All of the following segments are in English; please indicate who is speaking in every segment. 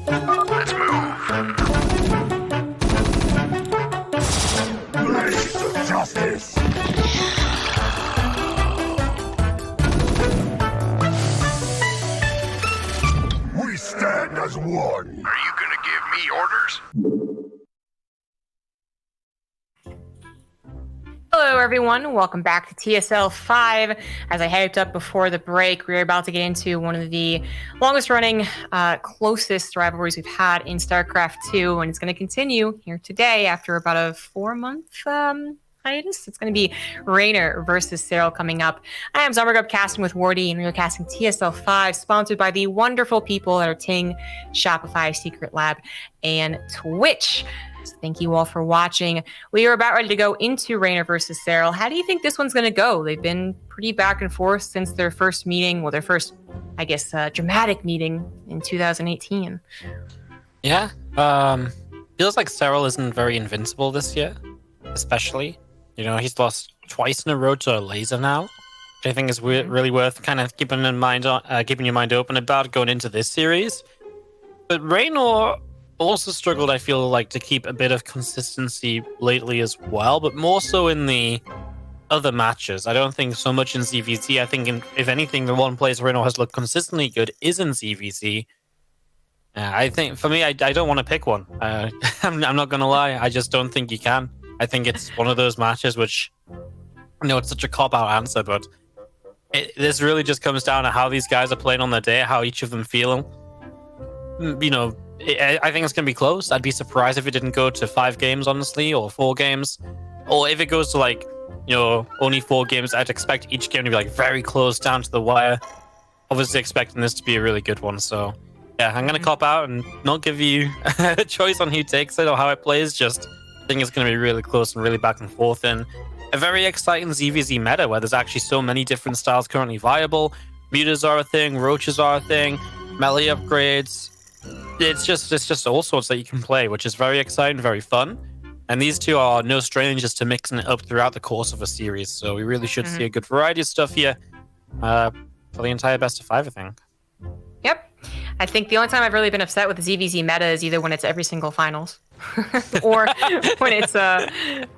Speaker 1: Let's move. Blaze of justice. We stand as one. Are you gonna give me orders?
Speaker 2: Hello, everyone. Welcome back to TSL 5. As I hyped up before the break, we're about to get into one of the longest-running, closest rivalries we've had in StarCraft 2, and it's going to continue here today after about a 4-month hiatus. It's going to be Reynor versus Serral coming up. I am Zerg casting with Wardy, and we are casting TSL 5, sponsored by the wonderful people at our Ting, Shopify, Secret Lab, and Twitch. Thank you all for watching. We are about ready to go into Reynor versus Serral. How do you think this one's going to go? They've been pretty back and forth since their first meeting. Well, their first, I guess, dramatic meeting in 2018.
Speaker 3: Yeah. Feels like Serral isn't very invincible this year, especially. You know, he's lost twice in a row to a laser now, which I think is really worth kind of keeping your mind open about going into this series. But Reynor also struggled, I feel like, to keep a bit of consistency lately as well, but more so in the other matches. I don't think so much in ZVZ. I think, if anything, the one place Reynor has looked consistently good is in ZVZ. I think, for me, I don't want to pick one. I'm not going to lie. I just don't think you can. I think it's one of those matches which, I know it's such a cop-out answer, but this really just comes down to how these guys are playing on the day, how each of them feel. You know, I think it's going to be close. I'd be surprised if it didn't go to 5 games, honestly, or 4 games. Or if it goes to, like, you know, only 4 games, I'd expect each game to be, like, very close down to the wire. Obviously expecting this to be a really good one. So, yeah, I'm going to cop out and not give you a choice on who takes it or how it plays. Just think it's going to be really close and really back and forth in a very exciting ZVZ meta where there's actually so many different styles currently viable. Mutas are a thing, roaches are a thing, melee upgrades. It's just all sorts that you can play, which is very exciting, very fun. And these two are no strangers to mixing it up throughout the course of a series. So we really should see a good variety of stuff here for the entire best of 5, I think.
Speaker 2: Yep. I think the only time I've really been upset with the ZVZ meta is either when it's every single finals or when it's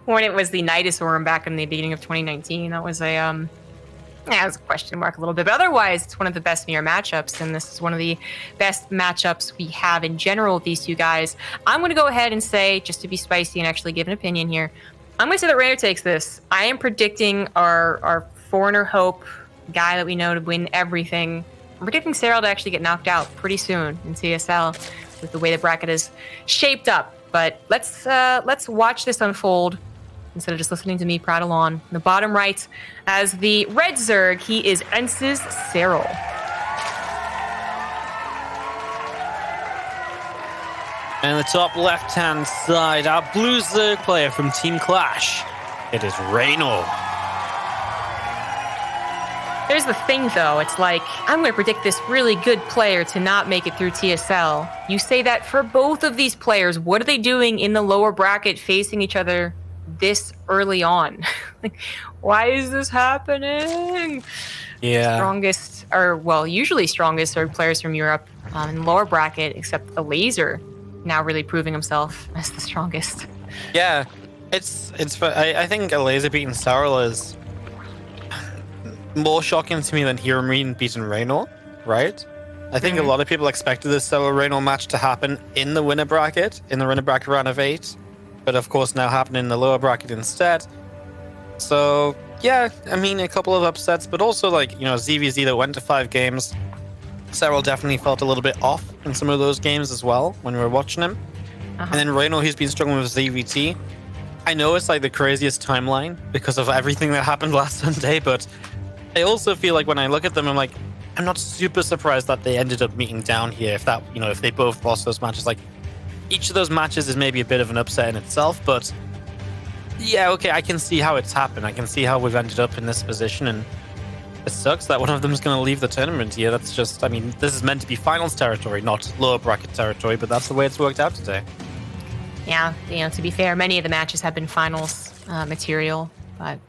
Speaker 2: when it was the Nidosaur back in the beginning of 2019. That was it was a question mark a little bit, but otherwise it's one of the best mirror matchups, and this is one of the best matchups we have in general with these two guys. I'm going to go ahead and say, just to be spicy and actually give an opinion here, I'm going to say that Reynor takes this. I am predicting our foreigner hope guy that we know to win everything. I'm predicting Serral to actually get knocked out pretty soon in TSL with the way the bracket is shaped up. But let's watch this unfold instead of just listening to me prattle on. In the bottom right, as the red Zerg, he is Ence's Serral.
Speaker 3: And the top left-hand side, our blue Zerg player from Team Clash. It is Reynor.
Speaker 2: There's the thing, though. It's like, I'm going to predict this really good player to not make it through TSL. You say that for both of these players. What are they doing in the lower bracket facing each other this early on? Like, why is this happening?
Speaker 3: Yeah.
Speaker 2: Strongest, or, well, usually strongest Zerg players from Europe in lower bracket, except the Laser now really proving himself as the strongest.
Speaker 3: Yeah. I think a Laser beating Serral is more shocking to me than Hiramine beating Reynor, right? I think a lot of people expected this Serral-Reynor match to happen in the winner bracket, round of 8, but of course now happening in the lower bracket instead. So, yeah, I mean, a couple of upsets, but also, like, you know, ZVZ that went to 5 games. Serral definitely felt a little bit off in some of those games as well when we were watching him. And then Reynor, who's been struggling with ZVT. I know it's like the craziest timeline because of everything that happened last Sunday, but I also feel like when I look at them, I'm like, I'm not super surprised that they ended up meeting down here. If that, you know, if they both lost those matches, like, each of those matches is maybe a bit of an upset in itself, but yeah, okay, I can see how it's happened. I can see how we've ended up in this position, and it sucks that one of them is going to leave the tournament here. That's just, I mean, this is meant to be finals territory, not lower bracket territory, but that's the way it's worked out today.
Speaker 2: Yeah, you know, to be fair, many of the matches have been finals material, but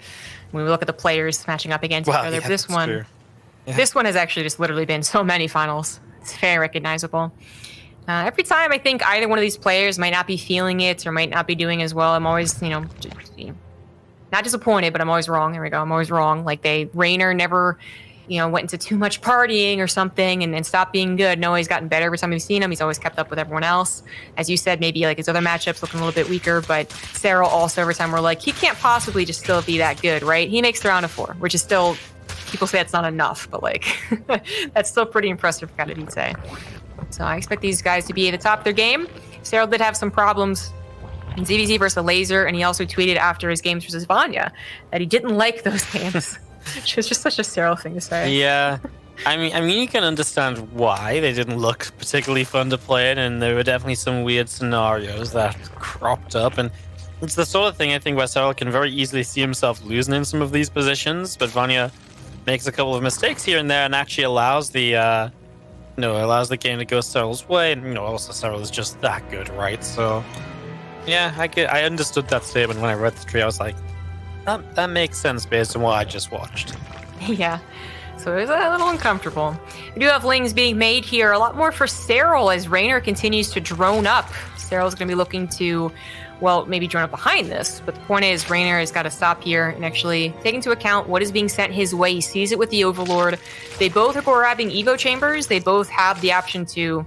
Speaker 2: when we look at the players matching up against each other,
Speaker 3: yeah,
Speaker 2: this one,
Speaker 3: yeah.
Speaker 2: this one has actually just literally been so many finals. It's very recognizable. Every time I think either one of these players might not be feeling it or might not be doing as well, I'm always, not disappointed, but I'm always wrong. There we go. I'm always wrong. Like Reynor never, went into too much partying or something and stopped being good. No, he's gotten better every time we've seen him. He's always kept up with everyone else. As you said, maybe like his other matchups looking a little bit weaker, but Serral also every time we're like, he can't possibly just still be that good, right? He makes the round of 4, which is still, people say it's not enough, but like, that's still pretty impressive, kind of, you'd say. So I expect these guys to be at the top of their game. Serral did have some problems in ZVZ versus Laser, and he also tweeted after his games versus Vanya that he didn't like those games, which was just such a Serral thing to say.
Speaker 3: Yeah. I mean, you can understand why they didn't look particularly fun to play in, and there were definitely some weird scenarios that cropped up, and it's the sort of thing I think where Serral can very easily see himself losing in some of these positions, but Vanya makes a couple of mistakes here and there and actually allows the game to go Serral's way, and also Serral is just that good, right? So yeah, I understood that statement when I read the tree. I was like, that makes sense based on what I just watched.
Speaker 2: Yeah, so it was a little uncomfortable. We do have lings being made here, a lot more for Serral as Reynor continues to drone up. Serral's going to be looking to, maybe drone up behind this, but the point is Reynor has got to stop here and actually take into account what is being sent his way. He sees it with the Overlord. They both are grabbing Evo chambers. They both have the option to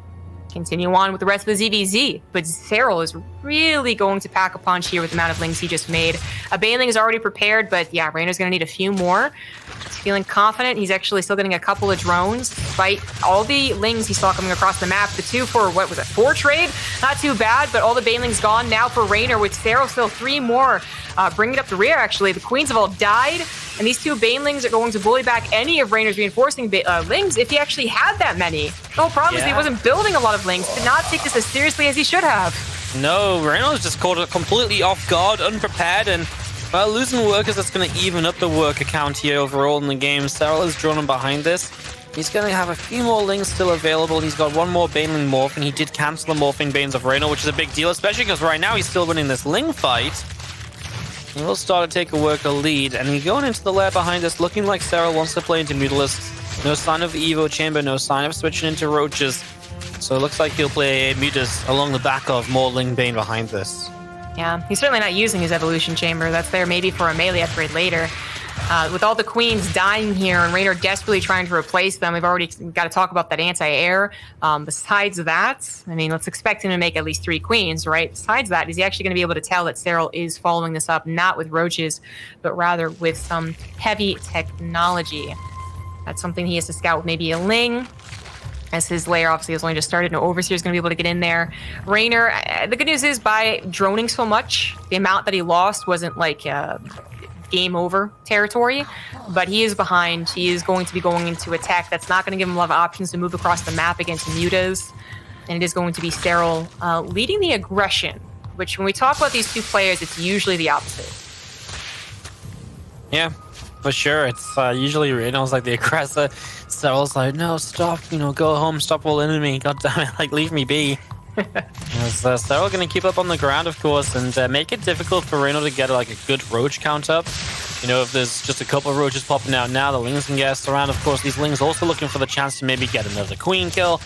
Speaker 2: continue on with the rest of the ZVZ, but Serral is really going to pack a punch here with the amount of lings he just made. A Baneling is already prepared, but yeah, Reynor's going to need a few more. He's feeling confident. He's actually still getting a couple of drones, despite all the lings he saw coming across the map. The 2 for, 4 trade? Not too bad, but all the Banelings gone now for Reynor, with Serral still 3 more. Bringing it up the rear, actually. The Queens have all died, and these 2 Banelings are going to bully back any of Reynor's reinforcing lings if he actually had that many. The whole problem is he wasn't building a lot of lings, did not take this as seriously as he should have.
Speaker 3: No, Reynolds just caught it completely off guard, unprepared, and losing workers, that's going to even up the worker count here overall in the game. Serral is drawn in behind this. He's going to have a few more lings still available. He's got 1 more Baneling morph, and he did cancel the morphing Banes of Reynor, which is a big deal, especially because right now he's still winning this ling fight. He will start to take a worker lead, and he's going into the lair behind us, looking like Serral wants to play into Mutalisk. No sign of Evo Chamber, no sign of switching into Roaches. So it looks like he'll play Mutas along the back of more Ling Bane behind this.
Speaker 2: Yeah, he's certainly not using his Evolution Chamber. That's there maybe for a melee upgrade later. With all the queens dying here and Reynor desperately trying to replace them, we've already got to talk about that anti-air. Besides that, I mean, let's expect him to make at least 3 queens, right? Besides that, is he actually going to be able to tell that Serral is following this up, not with roaches, but rather with some heavy technology? That's something he has to scout with maybe a Ling, as his lair obviously has only just started. No Overseer is going to be able to get in there. Reynor, the good news is by droning so much, the amount that he lost wasn't like game over territory, but he is behind. He is going to be going into attack. That's not going to give him a lot of options to move across the map against mutas, and it is going to be Serral leading the aggression, which when we talk about these 2 players, it's usually the opposite.
Speaker 3: Yeah, for sure. It's usually Reynor's like the aggressor. Serral's like, no, stop, go home, stop all in me, god damn it, like, leave me be. Serral going to keep up on the ground, of course, and make it difficult for Reynor to get like a good roach count up. If there's just a couple of roaches popping out now, the lings can get around. Of course, these lings also looking for the chance to maybe get another queen kill.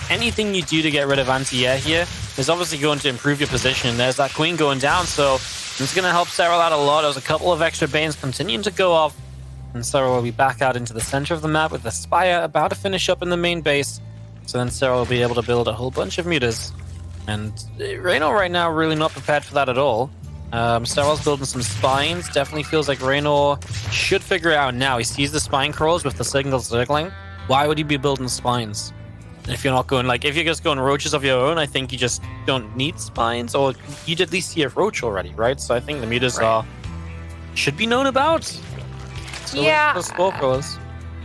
Speaker 3: Anything you do to get rid of anti-air here is obviously going to improve your position, and there's that queen going down, so it's going to help Serral out a lot. There's a couple of extra Banes continuing to go off, and Serral will be back out into the center of the map with the Spire about to finish up in the main base. So then Serral will be able to build a whole bunch of mutas. And Reynor right now really not prepared for that at all. Serral's building some spines. Definitely feels like Reynor should figure it out now. He sees the spine crawls with the signal circling. Why would he be building spines? If you're not going, if you're just going roaches of your own, I think you just don't need spines, or you'd at least see a roach already, right? So I think the mutas should be known about. So
Speaker 2: yeah.
Speaker 3: The spore crawlers.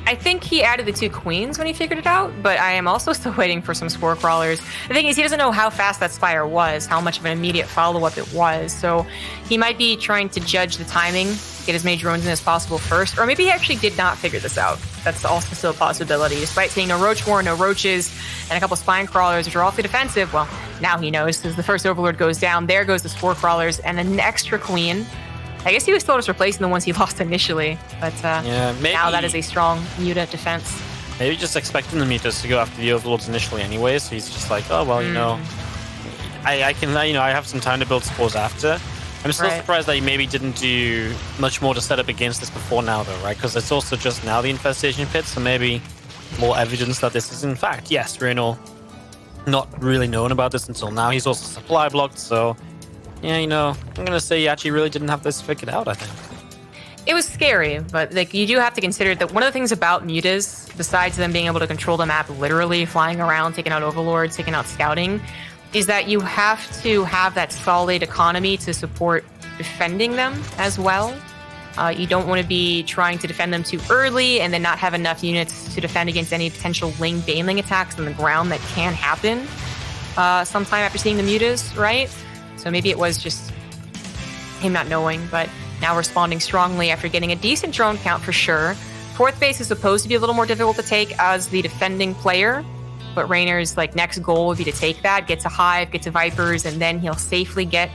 Speaker 2: I think he added the 2 queens when he figured it out, but I am also still waiting for some spore crawlers. The thing is, he doesn't know how fast that Spire was, how much of an immediate follow-up it was, so he might be trying to judge the timing, get as many drones in as possible first, or maybe he actually did not figure this out. That's also still a possibility. Despite seeing no roach war, no roaches, and a couple spine crawlers, which are awfully defensive, well, now he knows, because the first Overlord goes down, there goes the spore crawlers, and an extra queen. I guess he was still just replacing the ones he lost initially, but now that is a strong muta defense.
Speaker 3: maybe just expecting the mutas to go after the overlords initially anyway, so he's just like, oh well, you know, I can, you know, I have some time to build spores after. I'm still surprised that he maybe didn't do much more to set up against this before now, though, right? Because it's also just now the infestation pit, so maybe more evidence that this is in fact, yes, Reynor not really known about this until now. He's also supply blocked, so yeah, you know, I'm gonna say he actually really didn't have this figured out, I think.
Speaker 2: It was scary, but like you do have to consider that one of the things about mutas, besides them being able to control the map literally, flying around, taking out overlords, taking out scouting, is that you have to have that solid economy to support defending them as well. You don't want to be trying to defend them too early and then not have enough units to defend against any potential Ling Baneling attacks on the ground that can happen sometime after seeing the mutas, right? So maybe it was just him not knowing, but now responding strongly after getting a decent drone count for sure. Fourth base is supposed to be a little more difficult to take as the defending player, but Reynor's like next goal would be to take that, get to Hive, get to Vipers, and then he'll safely get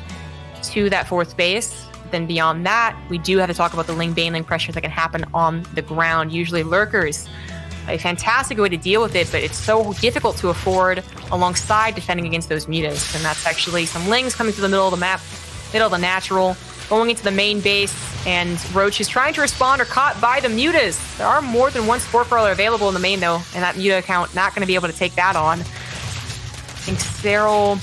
Speaker 2: to that fourth base. Then beyond that, we do have to talk about the Ling Baneling pressure that can happen on the ground. Usually Lurkers, a fantastic way to deal with it, but it's so difficult to afford alongside defending against those mutas. And that's actually some Lings coming to the middle of the map, middle of the natural, going into the main base, and Roach is trying to respond or caught by the mutas. There are more than one Spore Crawler available in the main though, and that muta account not going to be able to take that on. I think Serral,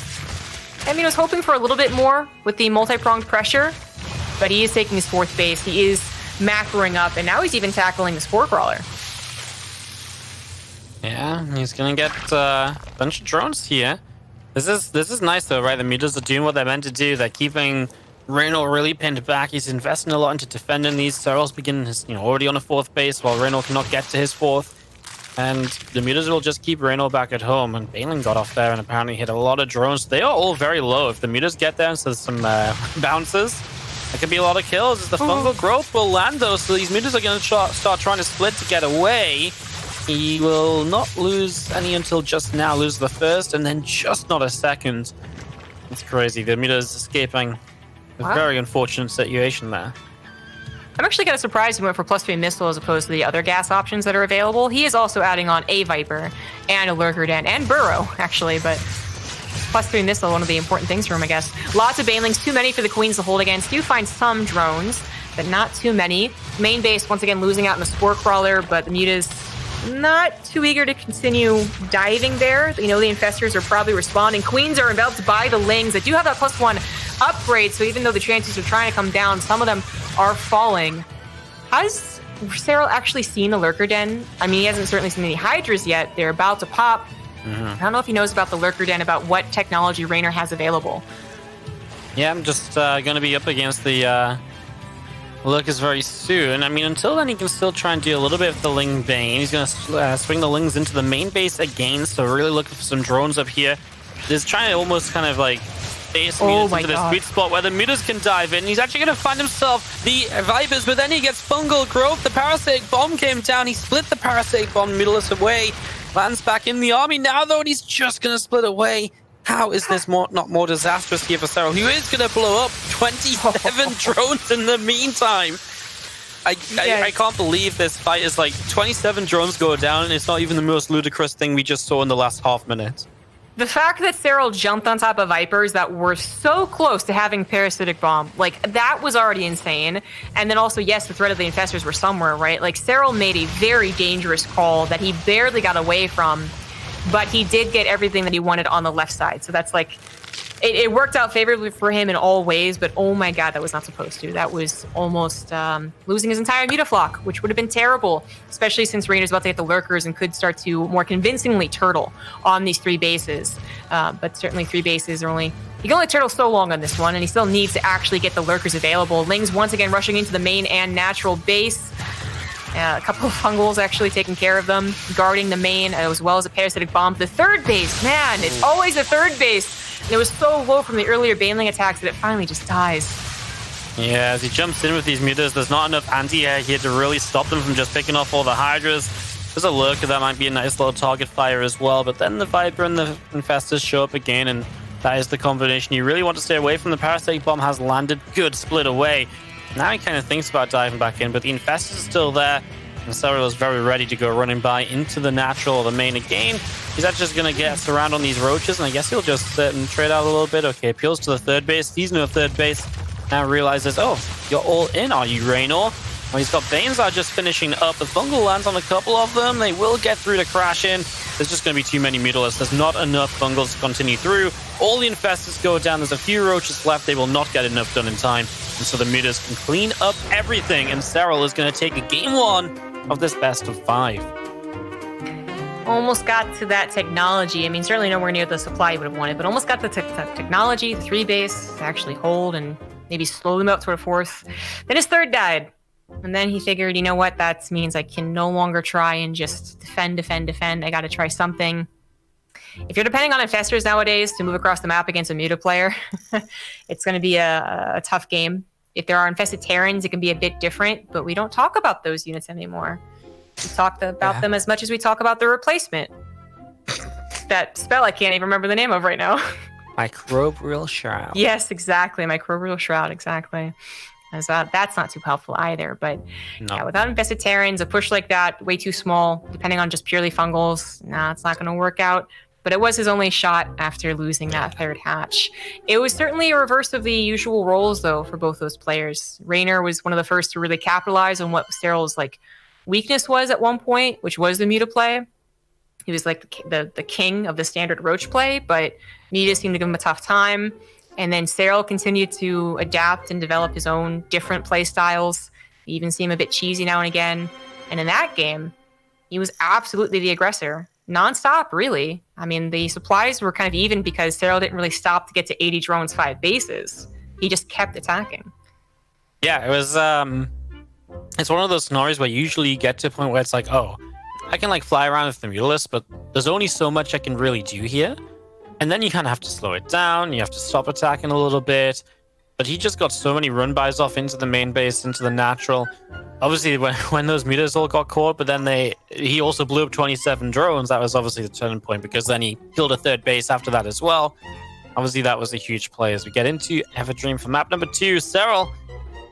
Speaker 2: I mean, was hoping for a little bit more with the multi-pronged pressure, but he is taking his fourth base. He is macroing up, and now he's even tackling the Spore Crawler.
Speaker 3: Yeah, he's gonna get a bunch of drones here. This is nice though, right? The mutas are doing what they're meant to do. They're keeping Reynor really pinned back. He's investing a lot into defending these. Serral's beginning his, you know, already on a fourth base, while Reynor cannot get to his fourth. And the mutas will just keep Reynor back at home. And Baneling got off there and apparently hit a lot of drones. They are all very low. If the mutas get there and so some bounces, that could be a lot of kills. As the fungal growth will land though, so these mutas are going to start trying to split to get away. He will not lose any until just now. Lose the first and then just not a second. It's crazy. The mutas escaping. A very unfortunate situation there.
Speaker 2: I'm actually kind of surprised he went for +3 missile as opposed to the other gas options that are available. He is also adding on a Viper and a Lurker Den and Burrow, actually, but +3 missile, one of the important things for him, I guess. Lots of Banelings, too many for the Queens to hold against. Do find some drones, but not too many. Main base, once again, losing out in the Spore Crawler, but the mutas not too eager to continue diving there. You know, the Infestors are probably responding. Queens are enveloped by the Lings. They do have that +1 upgrade, so even though the chances are trying to come down, some of them are falling. Has Serral actually seen the Lurker Den? I mean, he hasn't certainly seen any Hydras yet. They're about to pop. I don't know if he knows about the Lurker Den, about what technology Reynor has available.
Speaker 3: Yeah, I'm just going to be up against the Lurkers very soon. I mean, until then, he can still try and do a little bit of the Ling Bane. He's going to swing the Lings into the main base again, so really looking for some drones up here. He's trying to almost kind of like base mutas into the sweet spot where the mutas can dive in. He's actually going to find himself the Vipers, but then he gets fungal growth. The Parasitic Bomb came down. He split the Parasitic Bomb middle-less away. Lands back in the army now, though, and he's just going to split away. How is this not more disastrous here for Serral, who is going to blow up 27 drones in the meantime? I can't believe this fight is like 27 drones go down, and it's not even the most ludicrous thing we just saw in the last half minute.
Speaker 2: The fact that Serral jumped on top of Vipers that were so close to having Parasitic Bomb, like, that was already insane. And then also, yes, the threat of the Infestors were somewhere, right? Like, Serral made a very dangerous call that he barely got away from, but he did get everything that he wanted on the left side. So that's like, it worked out favorably for him in all ways, but oh my god, that was not supposed to. That was almost losing his entire Mutaflock, which would have been terrible, especially since Reynor's about to get the Lurkers and could start to more convincingly turtle on these 3 bases. But certainly 3 bases are only... You can only turtle so long on this one, and he still needs to actually get the Lurkers available. Lings once again rushing into the main and natural base. A couple of fungals actually taking care of them, guarding the main as well as a Parasitic Bomb. The third base, man, it's always the third base. And it was so low from the earlier Baneling attacks that it finally just dies.
Speaker 3: Yeah, as he jumps in with these mutas, there's not enough anti-air here to really stop them from just picking off all the Hydras. There's a Lurker that might be a nice little target fire as well, but then the Viper and the Infestors show up again, and that is the combination you really want to stay away from. The Parasitic Bomb has landed, good split away. Now he kind of thinks about diving back in, but the Infestors are still there. And Serral is very ready to go running by into the natural or the main again. He's actually just going to get surrounded on these roaches, and I guess he'll just sit and trade out a little bit. Okay, appeals to the third base. Sees no third base. Now realizes, oh, you're all in, are you, Reynor? Well, he's got Banezar just finishing up. The fungal lands on a couple of them. They will get through to crash in. There's just going to be too many Mutalisks. There's not enough fungals to continue through. All the infestors go down. There's a few roaches left. They will not get enough done in time. And so the Mutas can clean up everything. And Serral is going to take a game 1 of this best of 5.
Speaker 2: Almost got to that technology. I mean, certainly nowhere near the supply you would have wanted, but almost got the technology, the 3 base to actually hold and maybe slow them out toward a 4th. Then his 3rd died. And then he figured, you know what, that means I can no longer try and just defend. I got to try something. If you're depending on infestors nowadays to move across the map against a Muta player, it's going to be a tough game. If there are infested Terrans, it can be a bit different, but we don't talk about those units anymore. We talk about them as much as we talk about the replacement. That spell I can't even remember the name of right now.
Speaker 3: Microbial Shroud.
Speaker 2: Yes, exactly. Microbial Shroud, exactly. So that's not too helpful either. But yeah, without infested Terrans, a push like that, way too small, depending on just purely fungals, it's not going to work out. But it was his only shot after losing that 3rd hatch. It was certainly a reverse of the usual roles, though, for both those players. Reynor was one of the first to really capitalize on what Serral's weakness was at one point, which was the Muta play. He was like the king of the standard Roach play, but Muta seemed to give him a tough time. And then Serral continued to adapt and develop his own different play styles. He even seemed a bit cheesy now and again. And in that game, he was absolutely the aggressor. Nonstop, really. I mean, the supplies were kind of even because Serral didn't really stop to get to 80 drones, 5 bases. He just kept attacking.
Speaker 3: Yeah, it was... It's one of those scenarios where usually you get to a point where it's like, oh, I can fly around with the Mutalisks, but there's only so much I can really do here. And then you kind of have to slow it down. You have to stop attacking a little bit. But he just got so many run-bys off into the main base, into the natural. Obviously, when those Mutas all got caught, but then he also blew up 27 drones. That was obviously the turning point, because then he killed a 3rd base after that as well. Obviously, that was a huge play. As we get into Everdream for map number 2, Serral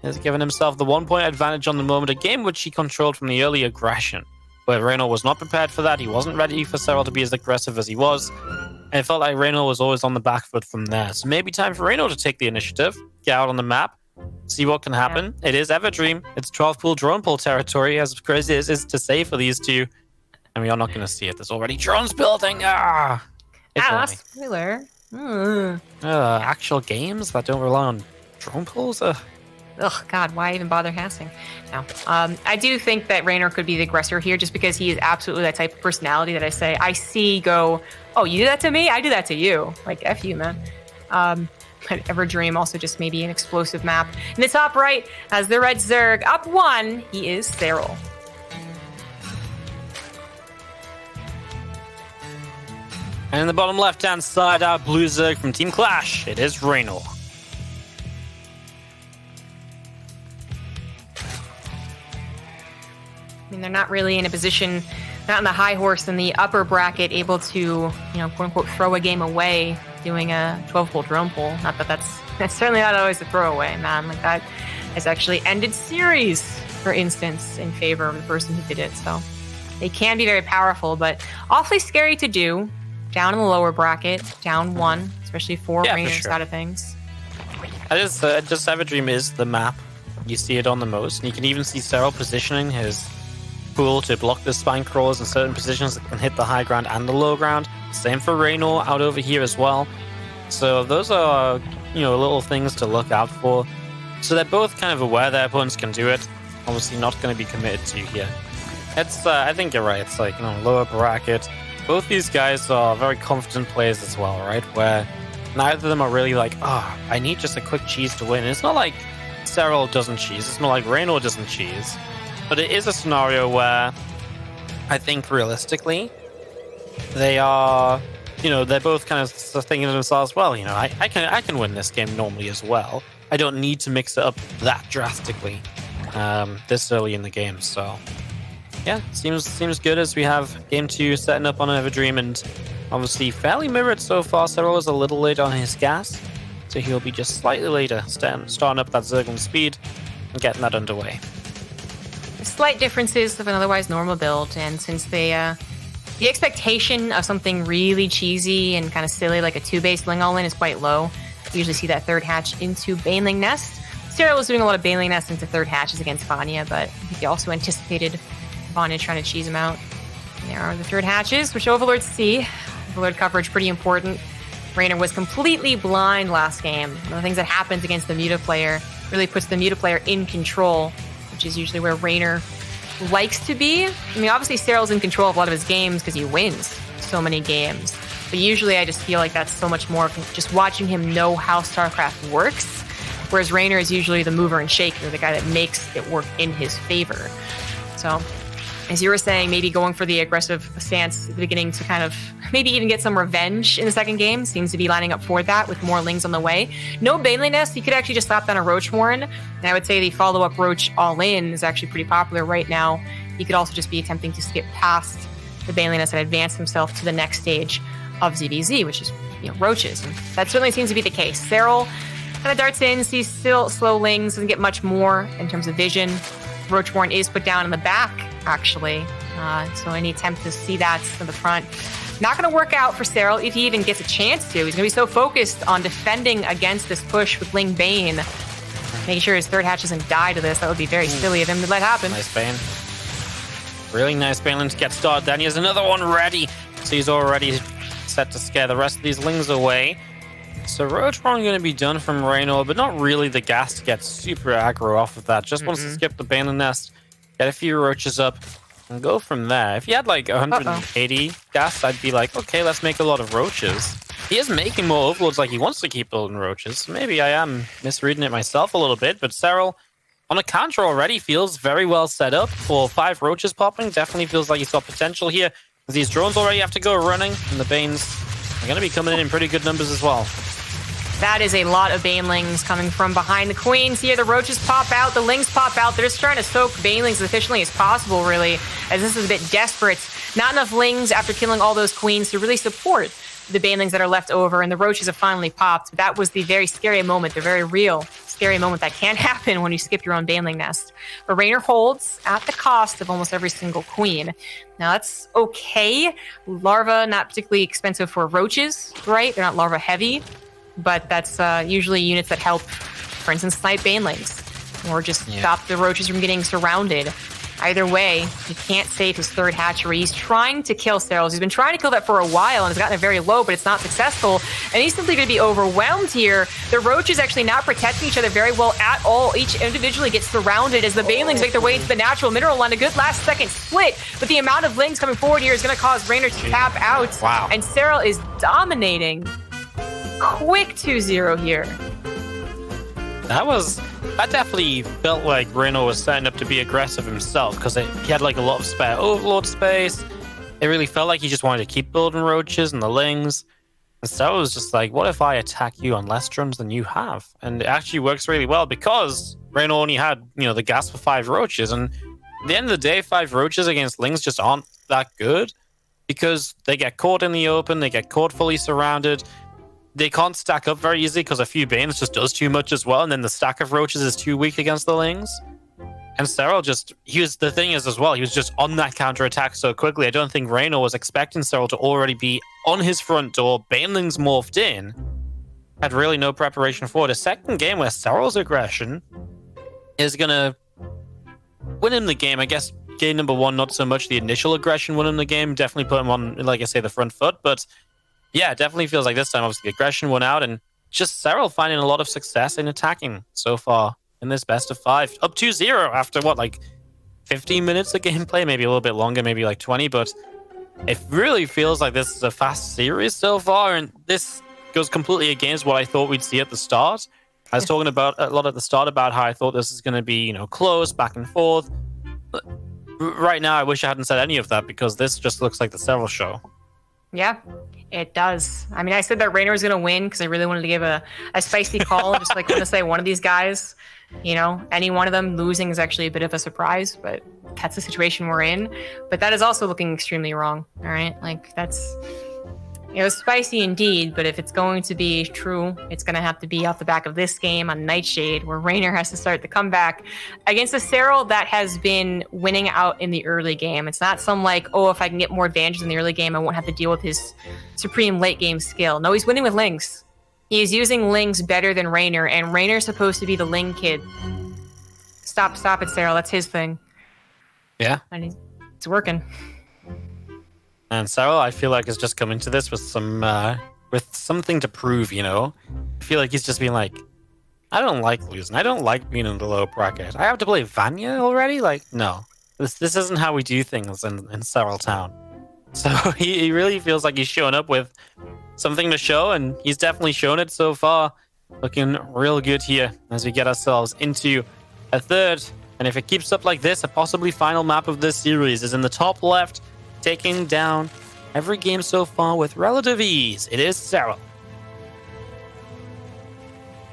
Speaker 3: has given himself the 1-point advantage on the moment, a game which he controlled from the early aggression. But Reynor was not prepared for that. He wasn't ready for Serral to be as aggressive as he was. And it felt like Reynor was always on the back foot from there. So maybe time for Reynor to take the initiative, get out on the map, see what can happen. Yeah. It is Everdream. It's 12-pool drone pool territory, as crazy as it is to say for these two. And we are not going to see it. There's already drones building.
Speaker 2: Spoiler.
Speaker 3: Actual games that don't rely on drone pools?
Speaker 2: Ugh, God, why even bother hassling? No. I do think that Reynor could be the aggressor here just because he is absolutely that type of personality that I see go, oh, you do that to me? I do that to you. F you, man. But Everdream also just maybe an explosive map. In the top right, as the red Zerg up 1, he is Serral.
Speaker 3: And in the bottom left-hand side, our blue Zerg from Team Clash, it is Reynor.
Speaker 2: I mean, they're not really in a position, not in the high horse in the upper bracket, able to, quote unquote, throw a game away doing a 12-pool drone pool. Not that that's certainly not always a throwaway, man. That has actually ended series, for instance, in favor of the person who did it. So they can be very powerful, but awfully scary to do. Down in the lower bracket, down 1, especially for Reynor's side of things.
Speaker 3: Just Everdream is the map. You see it on the most, and you can even see Serral positioning his pool to block the spine crawlers in certain positions that can hit the high ground and the low ground. Same for Reynor out over here as well. So those are, little things to look out for. So they're both kind of aware their opponents can do it. Obviously not going to be committed to here. It's, I think you're right. It's lower bracket. Both these guys are very confident players as well, right? Where neither of them are really I need just a quick cheese to win. And it's not like Serral doesn't cheese. It's more like Reynor doesn't cheese. But it is a scenario where I think realistically they are, they're both kind of thinking to themselves, well, I can win this game normally as well. I don't need to mix it up that drastically this early in the game. So yeah, seems good as we have game 2 setting up on Everdream, and obviously fairly mirrored so far. Serral is a little late on his gas, so he'll be just slightly later starting up that Zerg on speed and getting that underway.
Speaker 2: slight differences of an otherwise normal build, and since they the expectation of something really cheesy and kind of silly like a 2-base Ling all-in is quite low. You usually see that third hatch into Baneling Nest. Serral was doing a lot of Baneling Nest into third hatches against Vanya, but I think he also anticipated Vanya trying to cheese him out. And there are the third hatches, which Overlords see. Overlord coverage pretty important. Reynor was completely blind last game. One of the things that happens against the Muta player really puts the Muta player in control, which is usually where Reynor likes to be. I mean, obviously Serral's in control of a lot of his games because he wins so many games. But usually I just feel like that's so much more of just watching him know how StarCraft works. Whereas Reynor is usually the mover and shaker, the guy that makes it work in his favor. So, as you were saying, maybe going for the aggressive stance at the beginning to kind of maybe even get some revenge in the second game. Seems to be lining up for that with more Lings on the way. No Baneling Nest, you could actually just slap down a Roach Warren. And I would say the follow-up Roach all-in is actually pretty popular right now. He could also just be attempting to skip past the Baneling Nest and advance himself to the next stage of ZVZ, which is, Roaches. And that certainly seems to be the case. Serral kind of darts in, sees still slow Lings, doesn't get much more in terms of vision. Roach Warren is put down in the back, actually. So any attempt to see that from the front, not going to work out for Serral if he even gets a chance to. He's going to be so focused on defending against this push with Ling Bane, making sure his third hatch doesn't die to this. That would be very silly of him to let happen.
Speaker 3: Nice Bane. Really nice Bane to get started. Then he has another one ready. So he's already set to scare the rest of these Lings away. So Roach Warren going to be done from Reynor, but not really the gas to get super aggro off of that. Just wants to skip the Baneling Nest, get a few Roaches up, and go from there. If he had like 180 gas, I'd be like, okay, let's make a lot of Roaches. He is making more Overlords, like he wants to keep building Roaches. Maybe I am misreading it myself a little bit, but Serral on a counter already feels very well set up for 5 Roaches popping. Definitely feels like he's got potential here. These drones already have to go running, and the Banes are going to be coming in pretty good numbers as well.
Speaker 2: That is a lot of Banelings coming from behind the Queens here. The Roaches pop out, the Lings pop out. They're just trying to soak Banelings as efficiently as possible, really, as this is a bit desperate. Not enough Lings after killing all those Queens to really support the Banelings that are left over, and the Roaches have finally popped. That was the very scary moment, the very real scary moment that can happen when you skip your own Baneling Nest. But Reynor holds at the cost of almost every single Queen. Now that's okay. Larva, not particularly expensive for Roaches, right? They're not Larva heavy. But that's usually units that help, for instance, snipe Banelings, or just stop the Roaches from getting surrounded. Either way, he can't save his third hatchery. He's trying to kill Serral. He's been trying to kill that for a while and has gotten it very low, but it's not successful. And he's simply going to be overwhelmed here. The Roaches actually not protecting each other very well at all. Each individually gets surrounded as the Banelings make their way into the natural mineral line. A good last-second split, but the amount of Lings coming forward here is going to cause Reynor to tap out.
Speaker 3: Wow.
Speaker 2: And Serral is dominating. Quick 2-0 here.
Speaker 3: That definitely felt like Reynor was setting up to be aggressive himself, because he had like a lot of spare Overlord space. It really felt like he just wanted to keep building Roaches and the Lings. And so it was just like, what if I attack you on less drones than you have? And it actually works really well because Reynor only had, the gas for 5 Roaches. And at the end of the day, 5 Roaches against Lings just aren't that good, because they get caught in the open, they get caught fully surrounded. They can't stack up very easily because a few Banes just does too much as well, and then the stack of Roaches is too weak against the Lings. And Serral he was just on that counter-attack so quickly. I don't think Reynor was expecting Serral to already be on his front door, Banelings morphed in, had really no preparation for it. A second game where Serral's aggression is going to win him the game. I guess game number 1, not so much the initial aggression won him the game, definitely put him on, like I say, the front foot, but yeah, it definitely feels like this time, obviously, the aggression won out, and just Serral finding a lot of success in attacking so far in this best of 5. Up 2-0 after, 15 minutes of gameplay? Maybe a little bit longer, maybe like 20, but it really feels like this is a fast series so far, and this goes completely against what I thought we'd see at the start. I was talking about a lot at the start about how I thought this is going to be, close, back and forth. But right now, I wish I hadn't said any of that, because this just looks like the Serral show.
Speaker 2: Yeah, it does. I mean, I said that Reynor was going to win because I really wanted to give a spicy call. Just like want to say one of these guys, any one of them losing is actually a bit of a surprise, but that's the situation we're in. But that is also looking extremely wrong. All right. Like It was spicy indeed, but if it's going to be true, it's going to have to be off the back of this game on Nightshade, where Reynor has to start the comeback against a Serral that has been winning out in the early game. It's not some like, oh, if I can get more advantages in the early game, I won't have to deal with his supreme late game skill. No, he's winning with Lings. He is using Lings better than Reynor, and Reynor's supposed to be the Ling kid. Stop it, Serral. That's his thing.
Speaker 3: Yeah.
Speaker 2: And it's working.
Speaker 3: And Serral, I feel like, is just coming to this with something to prove, you know? I feel like he's just being like, I don't like losing. I don't like being in the low bracket. I have to play Vanya already? Like, no. This isn't how we do things in Serral Town. So he really feels like he's showing up with something to show, and he's definitely shown it so far. Looking real good here as we get ourselves into a third. And if it keeps up like this, a possibly final map of this series is in the top left, taking down every game so far with relative ease. It is Serral.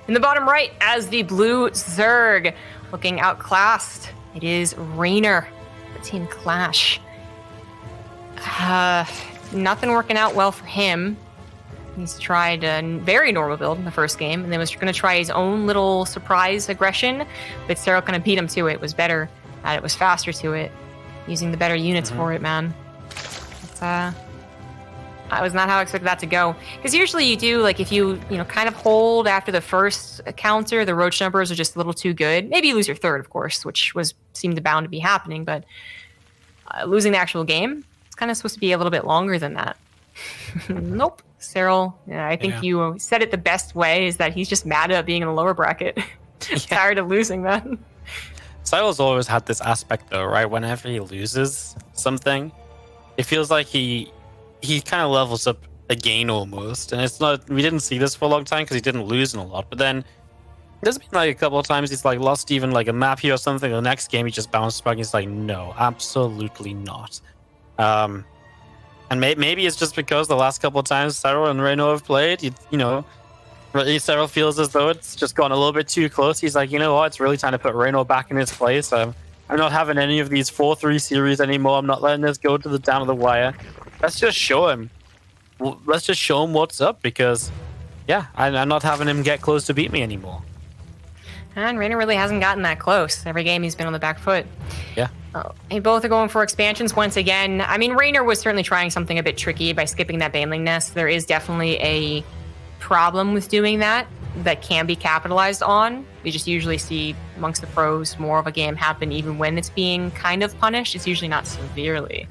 Speaker 2: In the bottom right, as the blue Zerg looking outclassed, it is Reynor, the team clash. Nothing working out well for him. He's tried a very normal build in the first game, and then was going to try his own little surprise aggression, but Serral kind of beat him to it. Was better at it, was faster to it, using the better units for it, man. I was not how I expected that to go. Because usually you do, like, if you kind of hold after the first counter, the roach numbers are just a little too good. Maybe you lose your third, of course, which seemed bound to be happening, but losing the actual game, it's kind of supposed to be a little bit longer than that. Nope. Serral, I think you said it the best way, is that he's just mad at being in the lower bracket. Tired of losing that.
Speaker 3: Serral's always had this aspect, though, right? Whenever he loses something, it feels like he kind of levels up again almost. And it's not, we didn't see this for a long time because he didn't lose in a lot. But then there's been like a couple of times he's like lost even like a map here or something. The next game he just bounced back. He's like, no, absolutely not. And maybe it's just because the last couple of times Serral and Reynor have played, really Serral feels as though it's just gone a little bit too close. He's like, you know what? It's really time to put Reynor back in his place. I'm not having any of these 4-3 series anymore. I'm not letting this go to the down to the wire. Let's just show him. Let's just show him what's up, because, I'm not having him get close to beat me anymore.
Speaker 2: And Reynor really hasn't gotten that close. Every game he's been on the back foot.
Speaker 3: Yeah.
Speaker 2: They both are going for expansions once again. I mean, Reynor was certainly trying something a bit tricky by skipping that Baneling Nest. There is definitely a problem with doing that can be capitalized on. We just usually see amongst the pros more of a game happen even when it's being kind of punished. It's usually not severely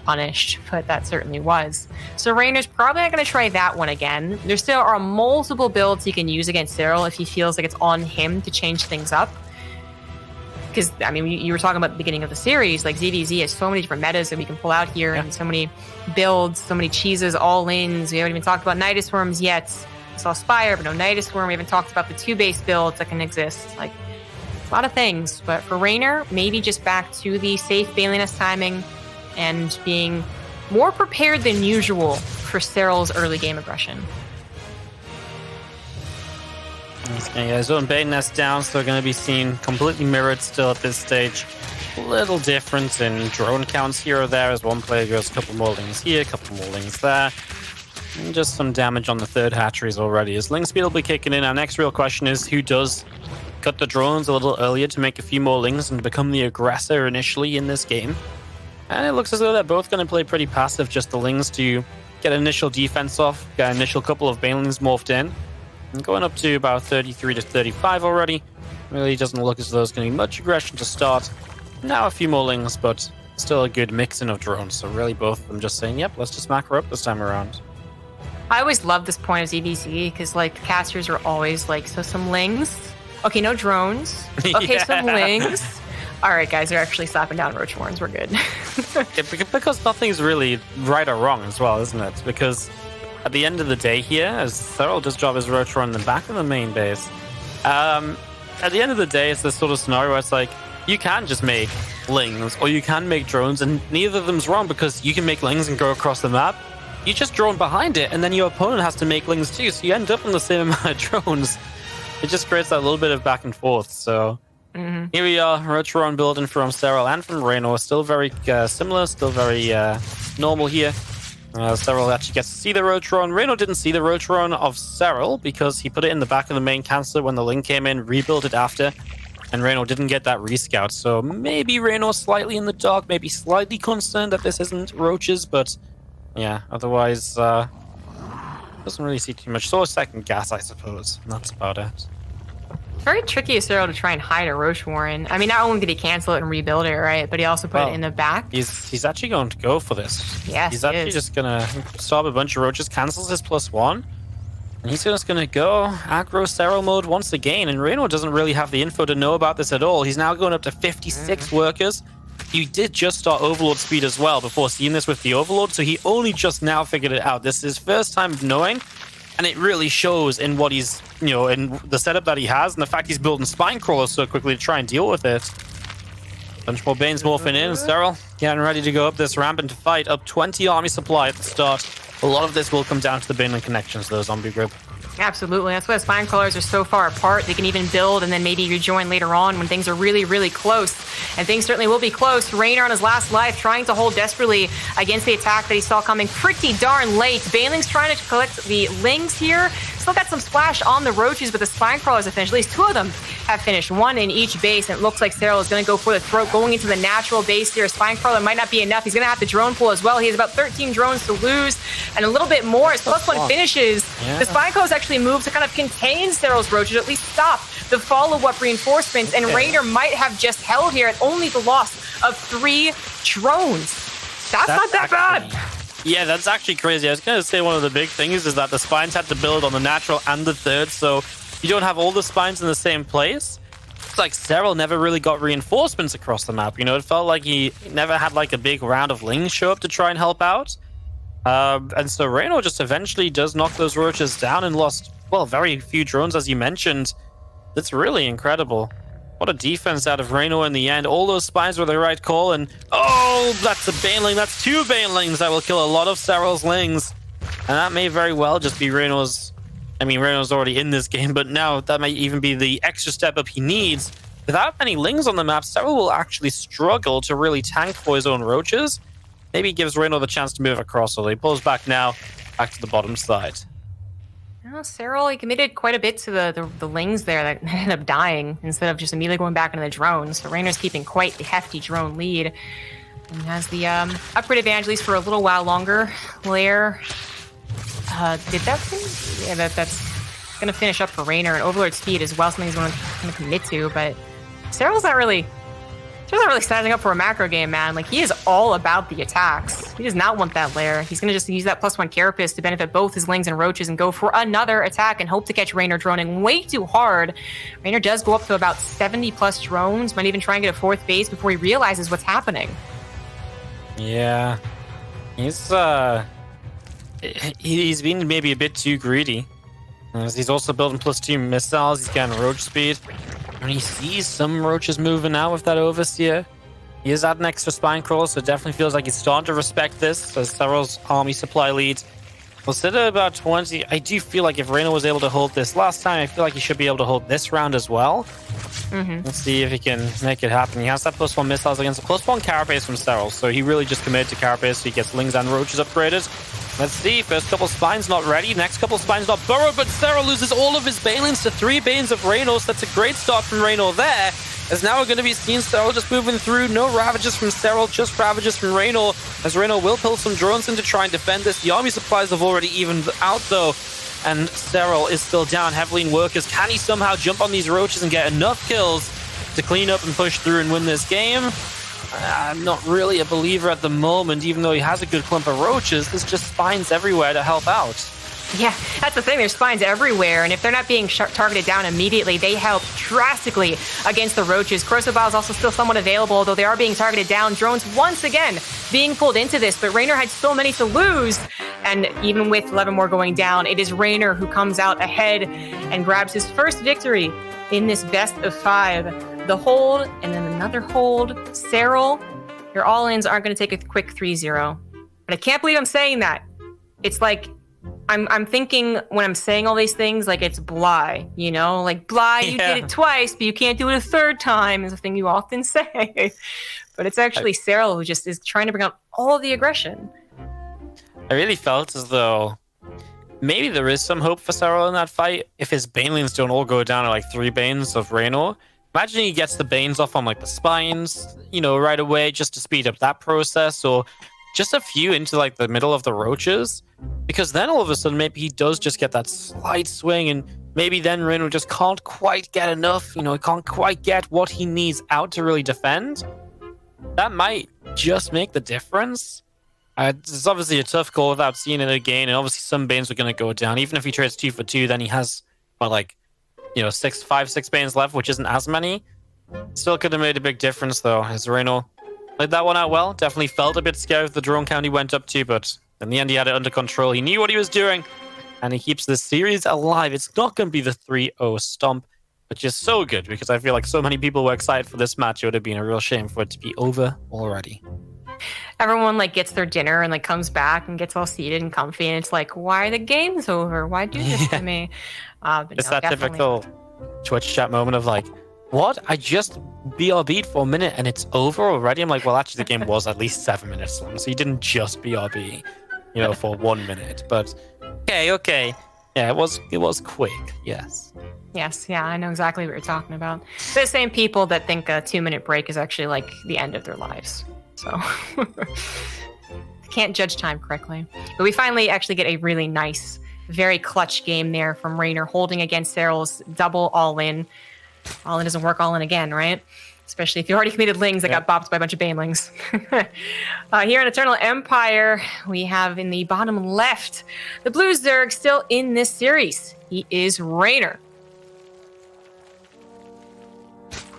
Speaker 2: punished, but that certainly was. So Reynor's probably not going to try that one again. There still are multiple builds he can use against Serral if he feels like it's on him to change things up. Because, I mean, you were talking about the beginning of the series, like ZVZ has so many different metas that we can pull out here, and so many builds, so many cheeses, all-ins. We haven't even talked about Nidus Worms yet. We saw Spire, but no Nidus Worm. We haven't talked about the 2-base builds that can exist. Like, a lot of things. But for Reynor, maybe just back to the safe Baneling Nest timing and being more prepared than usual for Serral's early game aggression.
Speaker 3: Okay, zone Baneling Nest down, still going to be seen completely mirrored still at this stage. A little difference in drone counts here or there as one player goes a couple more lings here, a couple more lings there. And just some damage on the third hatcheries already. As ling speed will be kicking in, our next real question is who does cut the drones a little earlier to make a few more lings and become the aggressor initially in this game. And it looks as though they're both going to play pretty passive, just the lings to get initial defense off, get an initial couple of banelings morphed in. And going up to about 33 to 35 already. Really doesn't look as though there's going to be much aggression to start. Now a few more lings, but still a good mixing of drones. So really both of them just saying, yep, let's just macro up this time around.
Speaker 2: I always love this point of ZVZ because, like, the casters are always like, so some lings. Okay, no drones. Okay, some lings. All right, guys, they're actually slapping down roach horns. We're good.
Speaker 3: Because nothing's really right or wrong as well, isn't it? Because at the end of the day here, as Serral does drop his roach horn in the back of the main base, at the end of the day, it's this sort of scenario where it's like, you can just make lings or you can make drones, and neither of them's wrong because you can make lings and go across the map. You just drone behind it, and then your opponent has to make lings too, so you end up on the same amount of drones. It just creates that little bit of back and forth. So here we are, roach horn building from Serral and from Reynor. Still very similar, still very normal here. Serral actually gets to see the roach run. Reynor didn't see the roach run of Serral because he put it in the back of the main canceller when the link came in, rebuilt it after, and Reynor didn't get that rescout. So maybe Reynor's slightly in the dark, maybe slightly concerned that this isn't roaches, but yeah, otherwise, doesn't really see too much. So a second gas, I suppose, and that's about it.
Speaker 2: Very tricky of Serral to try and hide a roach warren. I mean, not only did he cancel it and rebuild it, right, but he also put it in the back.
Speaker 3: He's actually going to go for this.
Speaker 2: Yes,
Speaker 3: he's actually just gonna stop a bunch of roaches, cancels his +1, and he's just gonna go aggro Serral mode once again. And Reynor doesn't really have the info to know about this at all. He's now going up to 56 workers. He did just start Overlord speed as well before seeing this with the Overlord, so he only just now figured it out. This is his first time of knowing. And it really shows in what he's, in the setup that he has, and the fact he's building spine crawlers so quickly to try and deal with it. Bunch more Banes morphing in. Serral getting ready to go up this ramp and to fight. Up 20 army supply at the start. A lot of this will come down to the Baneland connections, though, zombie group.
Speaker 2: Absolutely. That's why the spine crawlers are so far apart. They can even build and then maybe rejoin later on when things are really, really close. And things certainly will be close. Reynor on his last life trying to hold desperately against the attack that he saw coming pretty darn late. Baneling's trying to collect the lings here. Still got some splash on the roaches, but the spine crawlers have finished. At least 2 of them have finished. 1 in each base. And it looks like Serral is going to go for the throat, going into the natural base here. Spine crawler might not be enough. He's going to have the drone pool as well. He has about 13 drones to lose and a little bit more. His +1 finishes. Yeah. The spine crawlers actually move to kind of contain Serral's roaches, at least stop the follow-up reinforcements. And Reynor might have just held here at only the loss of 3 drones. That's not that bad.
Speaker 3: Yeah, that's actually crazy. I was going to say one of the big things is that the spines had to build on the natural and the third, so you don't have all the spines in the same place. It's like Serral never really got reinforcements across the map. It felt like he never had like a big round of lings show up to try and help out. And so Reynor just eventually does knock those roaches down and lost, well, very few drones, as you mentioned. That's really incredible. What a defense out of Reynor in the end. All those spines were the right call, and oh, that's a Baneling. That's 2 Banelings that will kill a lot of Serral's lings. And that may very well just be Reynor's... I mean, Reynor's already in this game, but now that might even be the extra step up he needs. Without many lings on the map, Serral will actually struggle to really tank for his own roaches. Maybe gives Reynor the chance to move across, so he pulls back now, back to the bottom side.
Speaker 2: Well, Serral, he committed quite a bit to the lings there that ended up dying instead of just immediately going back into the drones. So Reynor's keeping quite the hefty drone lead. And has the upgrade advantage at least for a little while longer. Lair, did that thing? Yeah, that's going to finish up for Reynor. And Overlord speed as well, something he's going to commit to. But Serral's not really standing up for a macro game, man. Like, he is all about the attacks. He does not want that lair. He's going to just use that +1 carapace to benefit both his lings and roaches and go for another attack and hope to catch Reynor droning way too hard. Reynor does go up to about 70+ drones, might even try and get a 4th base before he realizes what's happening.
Speaker 3: Yeah. He's been maybe a bit too greedy. He's also building +2 missiles. He's getting roach speed. And he sees some roaches moving out with that Overseer. He is adding extra spine crawlers, so it definitely feels like he's starting to respect this as Serral's army supply leads. We'll sit at about 20. I do feel like if Reynor was able to hold this last time, I feel like he should be able to hold this round as well. Let's see if he can make it happen. He has that +1 missiles against a +1 carapace from Serral, so he really just committed to carapace, so he gets lings and roaches upgraded. Let's see, first couple spines not ready, next couple spines not burrowed, but Serral loses all of his Banelings to 3 Banes of Reynor, so that's a great start from Reynor there. As now we're going to be seeing Serral just moving through, no Ravages from Serral, just Ravages from Reynor, as Reynor will pull some drones in to try and defend this. The army supplies have already evened out though, and Serral is still down heavily in workers. Can he somehow jump on these roaches and get enough kills to clean up and push through and win this game? I'm not really a believer at the moment, even though he has a good clump of roaches. There's just spines everywhere to help out.
Speaker 2: Yeah, that's the thing. There's spines everywhere, and if they're not being targeted down immediately, they help drastically against the roaches. Corrosive Bile is also still somewhat available, though they are being targeted down. Drones once again being pulled into this, but Reynor had so many to lose, and even with 11 more going down, it is Reynor who comes out ahead and grabs his first victory in this best of 5. The hold, and then another hold. Serral, your all-ins aren't going to take a quick 3-0. But I can't believe I'm saying that. It's like, I'm thinking when I'm saying all these things, like it's Bly, Like, Bly, you did it twice, but you can't do it a 3rd time, is a thing you often say. But it's actually Serral who just is trying to bring out all of the aggression.
Speaker 3: I really felt as though maybe there is some hope for Serral in that fight if his banelings don't all go down to like 3 banes of Reynor. Imagine he gets the banes off on like the spines, you know, right away just to speed up that process, or just a few into like the middle of the roaches, because then all of a sudden maybe he does just get that slight swing, and maybe then Reynor just can't quite get enough, you know, he can't quite get what he needs out to really defend. That might just make the difference. It's obviously a tough call without seeing it again, and obviously some banes are going to go down. Even if he trades 2 for 2, then he has, well, like, you know, 6 banes left, which isn't as many. Still could have made a big difference, though, as Reynor played that one out well. Definitely felt a bit scared with the drone count he went up to, but in the end, he had it under control. He knew what he was doing, and he keeps this series alive. It's not going to be the 3-0 stomp, which is so good, because I feel like so many people were excited for this match. It would have been a real shame for it to be over already.
Speaker 2: Everyone like gets their dinner and like comes back and gets all seated and comfy, and it's like, why are the games over? Why do this to me?
Speaker 3: It's that typical Twitch chat moment of like, what? I just BRB'd for a minute and it's over already? I'm like, well, actually, the game was at least 7 minutes long, so you didn't just BRB, you know, for 1 minute. But okay. Yeah, it was quick, yes.
Speaker 2: Yes, yeah, I know exactly what you're talking about. The same people that think a 2-minute break is actually like the end of their lives. So can't judge time correctly. But we finally actually get a really nice, very clutch game there from Reynor, holding against Serral's double all-in. All-in doesn't work all-in again, right? Especially if you already committed lings that got bopped by a bunch of banelings. Here in Eternal Empire, we have in the bottom left, the blue Zerg still in this series. He is Reynor.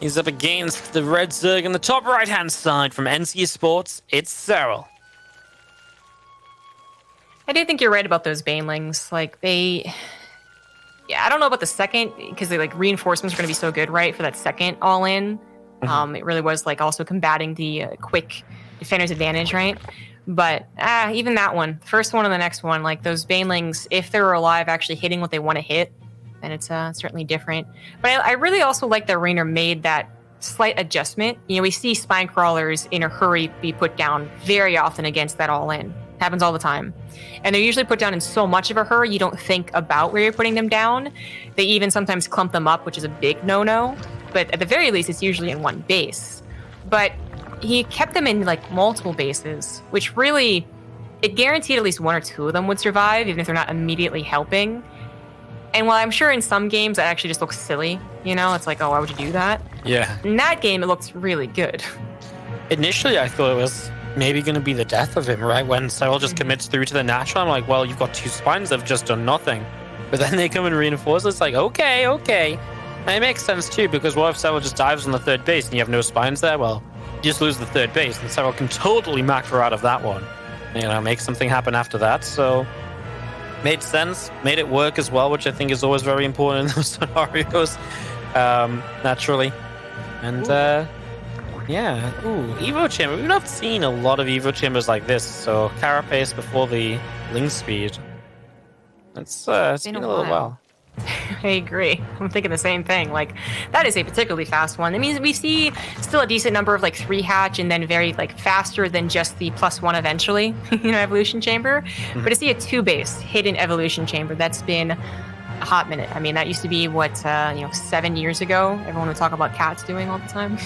Speaker 3: He's up against the red Zerg in the top right-hand side from NC Sports. It's Serral.
Speaker 2: I do think you're right about those banelings. Like, they... Yeah, I don't know about the second, because they, like, reinforcements are going to be so good, right, for that second all-in. It really was, like, also combating the quick defender's advantage, right? But even that one, first one and the next one, like, those banelings, if they're alive, actually hitting what they want to hit, then it's certainly different. But I really also like that Reynor made that slight adjustment. You know, we see spine crawlers in a hurry be put down very often against that all-in. Happens all the time. And they're usually put down in so much of a hurry, you don't think about where you're putting them down. They even sometimes clump them up, which is a big no-no. But at the very least, it's usually in one base. But he kept them in, like, multiple bases, which really, it guaranteed at least 1 or 2 of them would survive, even if they're not immediately helping. And while I'm sure in some games that actually just looks silly, you know, it's like, oh, why would you do that?
Speaker 3: Yeah.
Speaker 2: In that game, it looks really good.
Speaker 3: Initially, I thought it was maybe going to be the death of him, right? When Serral just commits through to the natural, I'm like, well, you've got 2 spines that have just done nothing. But then they come and reinforce. It's like, okay. And it makes sense too, because what if Serral just dives on the 3rd base and you have no spines there? Well, you just lose the 3rd base, and Serral can totally macro out of that one. You know, make something happen after that. So, made sense, made it work as well, which I think is always very important in those scenarios, naturally. And, yeah. Ooh, Evo Chamber. We've not seen a lot of Evo Chambers like this, so Carapace before the Ling Speed. It's been a little while.
Speaker 2: I agree. I'm thinking the same thing. Like, that is a particularly fast one. That means we see still a decent number of, like, 3-hatch and then very, like, faster than just the +1 eventually, you know, Evolution Chamber. But to see a 2-base hidden Evolution Chamber, that's been a hot minute. I mean, that used to be, 7 years ago. Everyone would talk about cats doing all the time.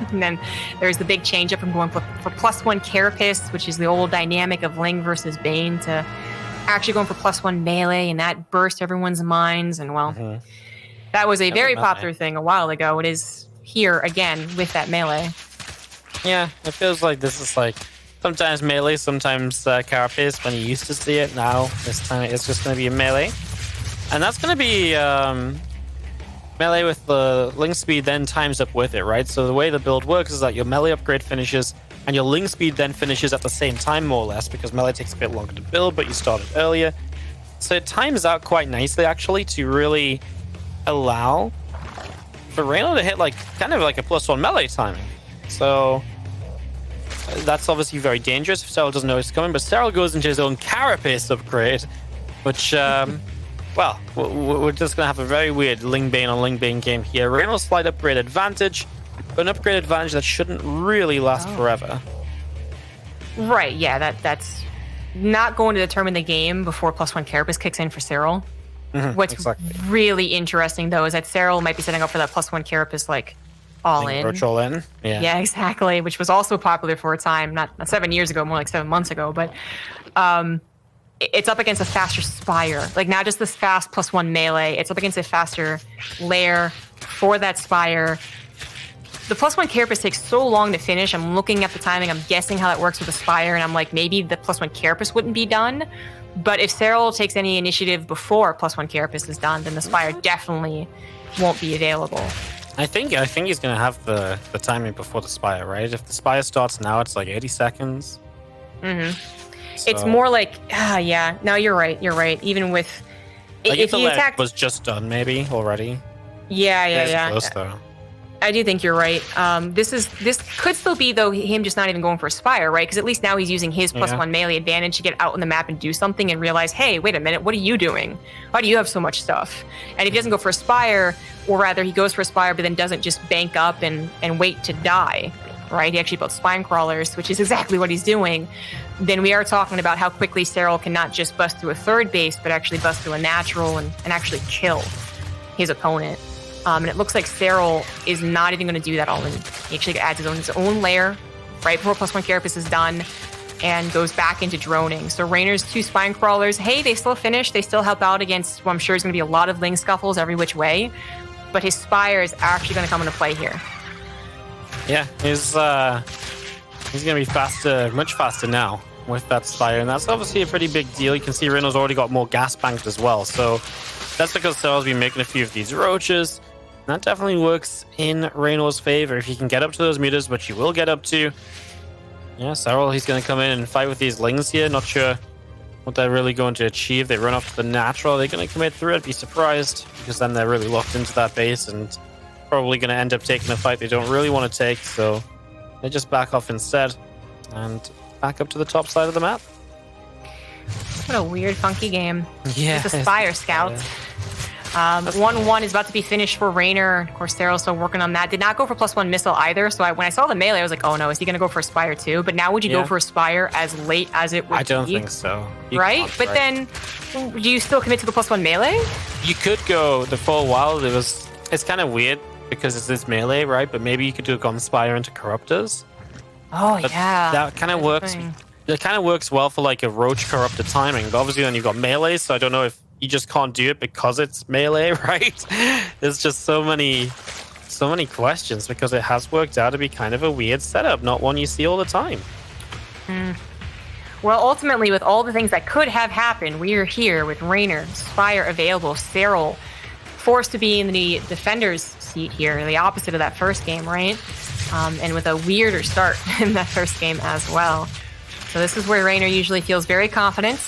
Speaker 2: And then there's the big change up from going for +1 Carapace, which is the old dynamic of Ling versus Bane, to actually going for +1 melee, and that burst everyone's minds. And well, that was a very popular thing a while ago. It is here again with that melee.
Speaker 3: Yeah, it feels like this is like sometimes melee, sometimes Carapace when you used to see it. Now this time it's just going to be a melee, and that's going to be melee with the Ling Speed then times up with it, right? So the way the build works is that your melee upgrade finishes and your Ling Speed then finishes at the same time, more or less, because melee takes a bit longer to build, but you started earlier. So it times out quite nicely, actually, to really allow for Reynor to hit like kind of like a +1 melee timing. So that's obviously very dangerous if Serral doesn't know it's coming, but Serral goes into his own Carapace upgrade, which, well, we're just going to have a very weird Ling Bane on Ling Bane game here. Reynor's slight upgrade advantage, but an upgrade advantage that shouldn't really last forever.
Speaker 2: Right, yeah, that's not going to determine the game before +1 Carapace kicks in for Serral. What's really interesting, though, is that Serral might be setting up for that +1 Carapace, like, all in.
Speaker 3: Virtual in?
Speaker 2: Yeah, exactly, which was also popular for a time, not 7 years ago, more like 7 months ago, but it's up against a faster Spire. Like, not just this fast +1 melee, it's up against a faster lair for that Spire. The +1 Carapace takes so long to finish. I'm looking at the timing, I'm guessing how that works with the Spire, and I'm like, maybe the +1 Carapace wouldn't be done. But if Serral takes any initiative before +1 Carapace is done, then the Spire definitely won't be available.
Speaker 3: I think he's going to have the timing before the Spire, right? If the Spire starts now, it's like 80 seconds.
Speaker 2: Mm-hmm.
Speaker 3: So,
Speaker 2: it's more like, yeah, no, you're right. Even with...
Speaker 3: like if the leg was just done, maybe, already.
Speaker 2: Yeah.
Speaker 3: Close, though.
Speaker 2: I do think you're right. This could still be, though, him just not even going for a Spire, right? Because at least now he's using his +1 melee advantage to get out on the map and do something and realize, hey, wait a minute, what are you doing? Why do you have so much stuff? And if he doesn't go for a Spire, or rather he goes for a Spire but then doesn't just bank up and wait to die, right? He actually built Spine Crawlers, which is exactly what he's doing. Then we are talking about how quickly Serral can not just bust through a third base, but actually bust through a natural and actually kill his opponent. And it looks like Serral is not even going to do that all in. He actually adds his own lair right before +1 Carapace is done and goes back into droning. So Reynor's 2 Spine Crawlers, hey, they still finish. They still help out against what I'm sure is going to be a lot of Ling Scuffles every which way. But his Spire is actually going to come into play here.
Speaker 3: Yeah, he's going to be faster, much faster now with that Spire. And that's obviously a pretty big deal. You can see Reynor's already got more gas banked as well. So that's because Serral's been making a few of these roaches. That definitely works in Reynor's favor if he can get up to those meters, which he will get up to. Yeah, Serral, he's going to come in and fight with these Lings here. Not sure what they're really going to achieve. They run off to the natural. They're going to commit through it. I'd be surprised, because then they're really locked into that base and probably going to end up taking a fight they don't really want to take. So they just back off instead and back up to the top side of the map.
Speaker 2: What a weird, funky game.
Speaker 3: Yeah.
Speaker 2: With the Spire Scouts. 1-1 is about to be finished for Reynor. Of course, Serral's still working on that. Did not go for +1 missile either. So when I saw the melee, I was like, oh no, is he going to go for a Spire too? But now would you go for a Spire as late as it would be?
Speaker 3: I don't think so.
Speaker 2: Right? But then, do you still commit to the +1 melee?
Speaker 3: You could go the full wild. It's kind of weird because it's this melee, right? But maybe you could do a Gun Spire into Corruptors.
Speaker 2: Oh,
Speaker 3: But
Speaker 2: yeah.
Speaker 3: that kind of works. It kind of works well for like a Roach Corruptor timing. But obviously then you've got melee, so I don't know if you just can't do it because it's melee, right? There's just so many questions because it has worked out to be kind of a weird setup, not one you see all the time.
Speaker 2: Well, ultimately, with all the things that could have happened, we are here with Reynor, Spire available, Serral forced to be in the defender's seat here, the opposite of that first game, right? And with a weirder start in that first game as well. So this is where Reynor usually feels very confident.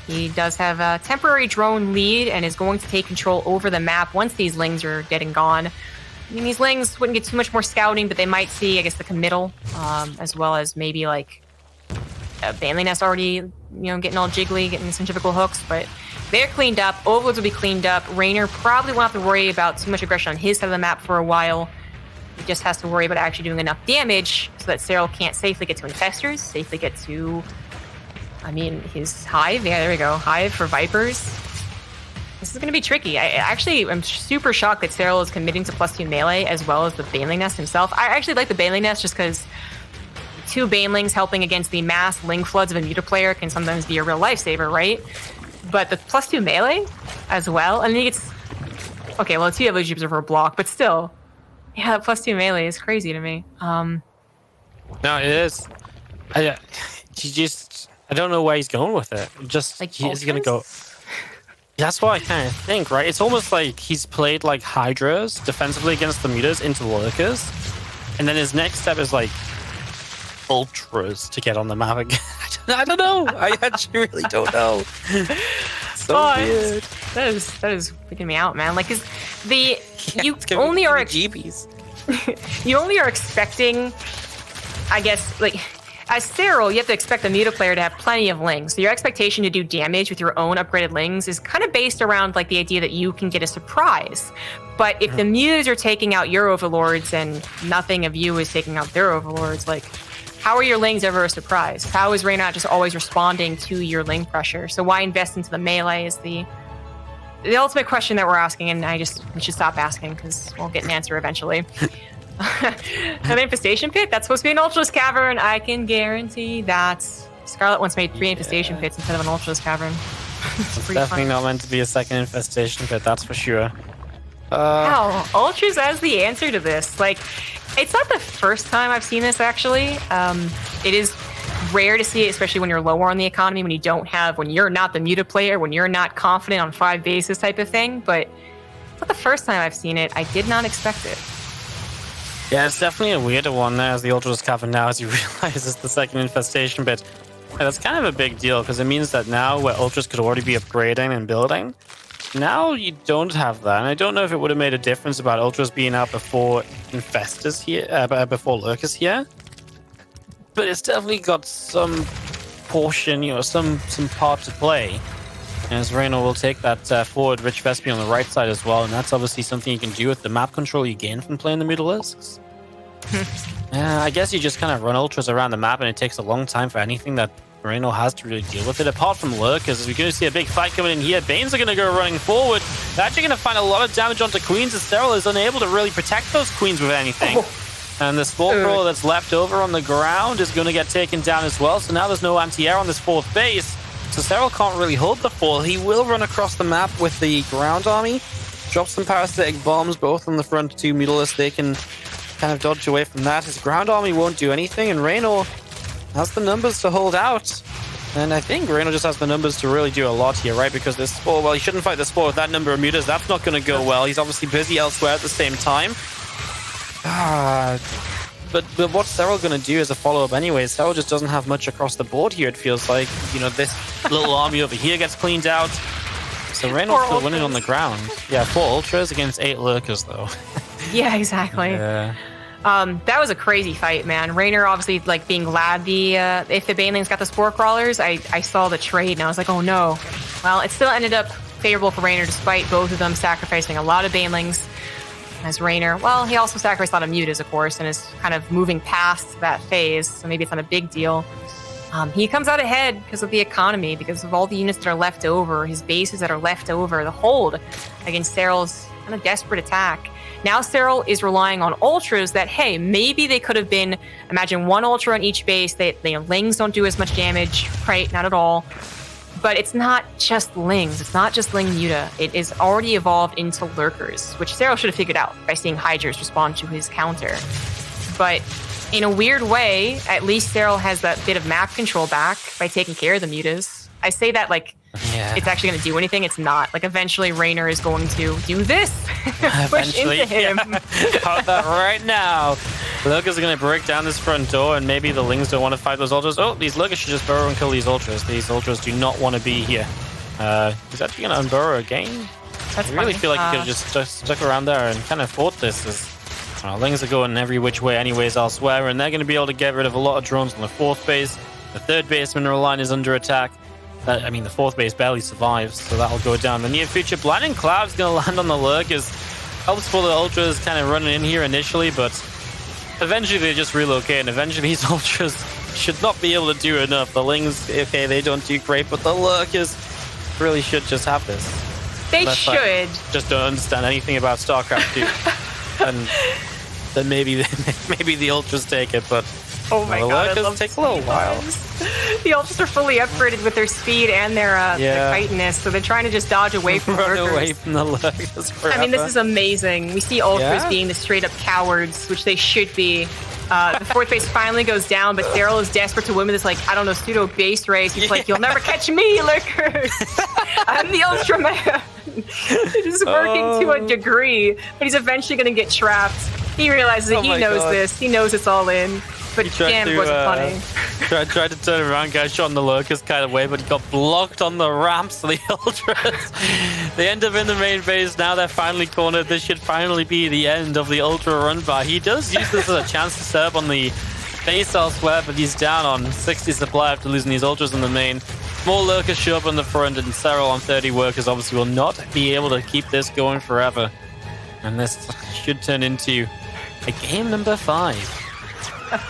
Speaker 2: He does have a temporary drone lead and is going to take control over the map once these Lings are dead and gone. I mean, these Lings wouldn't get too much more scouting, but they might see, I guess, the committal, as well as maybe like a Banley Nest already, getting all jiggly, getting centrifugal hooks, but they're cleaned up. Overlords will be cleaned up. Reynor probably won't have to worry about too much aggression on his side of the map for a while. He just has to worry about actually doing enough damage so that Serral can't safely get to Infestors, safely get to, his Hive. Yeah, there we go. Hive for Vipers. This is going to be tricky. I'm super shocked that Serral is committing to +2 melee as well as the Baneling Nest himself. I actually like the Baneling Nest just because 2 Banelings helping against the mass Ling floods of a Muta player can sometimes be a real lifesaver, right? But the +2 melee as well, I think it's... Okay, well, 2 Evolution Observer a block, but still... Yeah, +2 melee is crazy to me.
Speaker 3: No, it is. I don't know where he's going with it. Just
Speaker 2: like
Speaker 3: he's going to go... That's what I kind of think, right? It's almost like he's played like Hydras defensively against the Mutas into Lurkers. And then his next step is like Ultras to get on the map again. I don't know. I actually really don't know. So weird.
Speaker 2: That is freaking me out, man. Like, you only are expecting, I guess, like, as Serral, you have to expect the Muta player to have plenty of Lings. So your expectation to do damage with your own upgraded Lings is kind of based around like the idea that you can get a surprise. But if the Mutas are taking out your Overlords and nothing of you is taking out their Overlords, like, how are your Lings ever a surprise? How is Reynor not just always responding to your Ling pressure? So why invest into the melee is the ultimate question that we're asking, and we should stop asking because we'll get an answer eventually. An infestation pit? That's supposed to be an Ultra's Cavern. I can guarantee that. Scarlet once made 3 infestation pits instead of an Ultra's Cavern.
Speaker 3: It's definitely not meant to be a second infestation pit, that's for sure.
Speaker 2: Wow, Ultras as the answer to this. Like, it's not the first time I've seen this, actually. It is rare to see it, especially when you're lower on the economy, when you're not the muta player, when you're not confident on 5 bases type of thing. But it's not the first time I've seen it. I did not expect it.
Speaker 3: Yeah, it's definitely a weirder one there as the Ultra's Cavern now, as you realize it's the second infestation bit. Yeah, that's kind of a big deal because it means that now where Ultras could already be upgrading and building, now you don't have that. And I don't know if it would have made a difference about Ultras being out before Infestors here, before Lurkers here. But it's definitely got some portion, some part to play. As Reynor will take that forward Rich Vespi on the right side as well, and that's obviously something you can do with the map control you gain from playing the Mutalisks. I guess you just kind of run Ultras around the map, and it takes a long time for anything that Reynor has to really deal with it, apart from Lurkers. We're going to see a big fight coming in here. Banes are going to go running forward. They're actually going to find a lot of damage onto Queens, as Serral is unable to really protect those Queens with anything. And the Spore Crawler that's left over on the ground is going to get taken down as well, so now there's no anti-air on this 4th base. So Serral can't really hold the fall. He will run across the map with the ground army, drop some parasitic bombs, both on the front 2 Mutalisks. They can kind of dodge away from that. His ground army won't do anything, and Reynor has the numbers to hold out. And I think Reynor just has the numbers to really do a lot here, right? Because this Spore, well, he shouldn't fight the Spore with that number of mutas. That's not going to go well. He's obviously busy elsewhere at the same time. But what's Serral going to do as a follow-up anyway? Serral just doesn't have much across the board here, it feels like. This little army over here gets cleaned out. So Reynor's still winning on the ground. Yeah, 4 Ultras against 8 Lurkers, though.
Speaker 2: Yeah, exactly.
Speaker 3: Yeah.
Speaker 2: That was a crazy fight, man. Reynor obviously being glad if the Banelings got the Spore Crawlers. I saw the trade and I was like, oh no. Well, it still ended up favorable for Reynor despite both of them sacrificing a lot of Banelings. As Reynor, well, he also sacrificed a lot of mutas, of course, and is kind of moving past that phase, so maybe it's not a big deal. He comes out ahead because of the economy, because of all the units that are left over, his bases that are left over, the hold against Serral's kind of desperate attack. Now Serral is relying on Ultras that, hey, maybe they could have been, imagine 1 Ultra on each base. Lings don't do as much damage, right? Not at all. But it's not just Lings. It's not just Ling Muta. It is already evolved into Lurkers, which Serral should have figured out by seeing Hydras respond to his counter. But in a weird way, at least Serral has that bit of map control back by taking care of the mutas. I say that it's actually going to do anything. It's not. Eventually Reynor is going to do this. Push into him.
Speaker 3: How that right now. Lurkers are going to break down this front door, and maybe the Lings don't want to fight those Ultras. Oh, these Lurkers should just burrow and kill these Ultras. These Ultras do not want to be here. He's actually going to unburrow again. I really feel like he could have just stuck around there and kind of fought this. As Lings are going every which way anyways elsewhere, and they're going to be able to get rid of a lot of drones on the 4th base. The 3rd base mineral line is under attack. The 4th base barely survives, so that'll go down. The near future Blinding Cloud's going to land on the Lurkers. Helps for the Ultras kind of running in here initially, but eventually they just relocate, and eventually these Ultras should not be able to do enough. The Lings, okay, they don't do great, but the Lurkers really should just have this.
Speaker 2: They should.
Speaker 3: Just don't understand anything about StarCraft 2. And then maybe the Ultras take it, but
Speaker 2: oh my god,
Speaker 3: it takes a little while.
Speaker 2: The Ultras are fully upgraded with their speed and their chitinous, so they're trying to just dodge away from
Speaker 3: Run
Speaker 2: Lurkers.
Speaker 3: away from the Lurkers forever.
Speaker 2: I mean, this is amazing. We see Ultras being the straight-up cowards, which they should be. The 4th base finally goes down, but Serral is desperate to win with this, pseudo base race. He's like, you'll never catch me, Lurkers! I'm the Ultra Man! It is working to a degree, but he's eventually going to get trapped. He realizes that he knows this. He knows it's all in. But damn, it wasn't funny.
Speaker 3: Tried to turn around, guys, shot on the Lurkers kind of way, but he got blocked on the ramps of the Ultras. They end up in the main phase. Now they're finally cornered. This should finally be the end of the Ultra run bar. He does use this as a chance to serve on the base elsewhere, but he's down on 60 supply after losing these Ultras in the main. More Lurkers show up on the front, and Serral on 30 workers obviously will not be able to keep this going forever. And this should turn into a game number 5.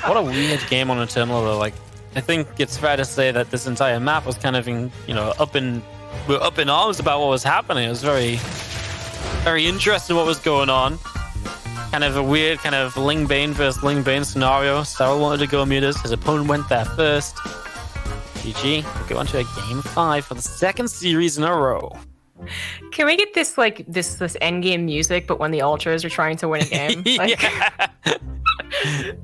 Speaker 3: What a weird game on Eternal, though. Like, I think it's fair to say that this entire map was kind of we're up in arms about what was happening. It was very, very interesting what was going on. Kind of a weird kind of Ling Bane versus Ling Bane scenario. Serral wanted to go mutas. His opponent went there first. GG. We go on to a game 5 for the second series in a row.
Speaker 2: Can we get this this end game music, but when the ultras are trying to win a game? Like,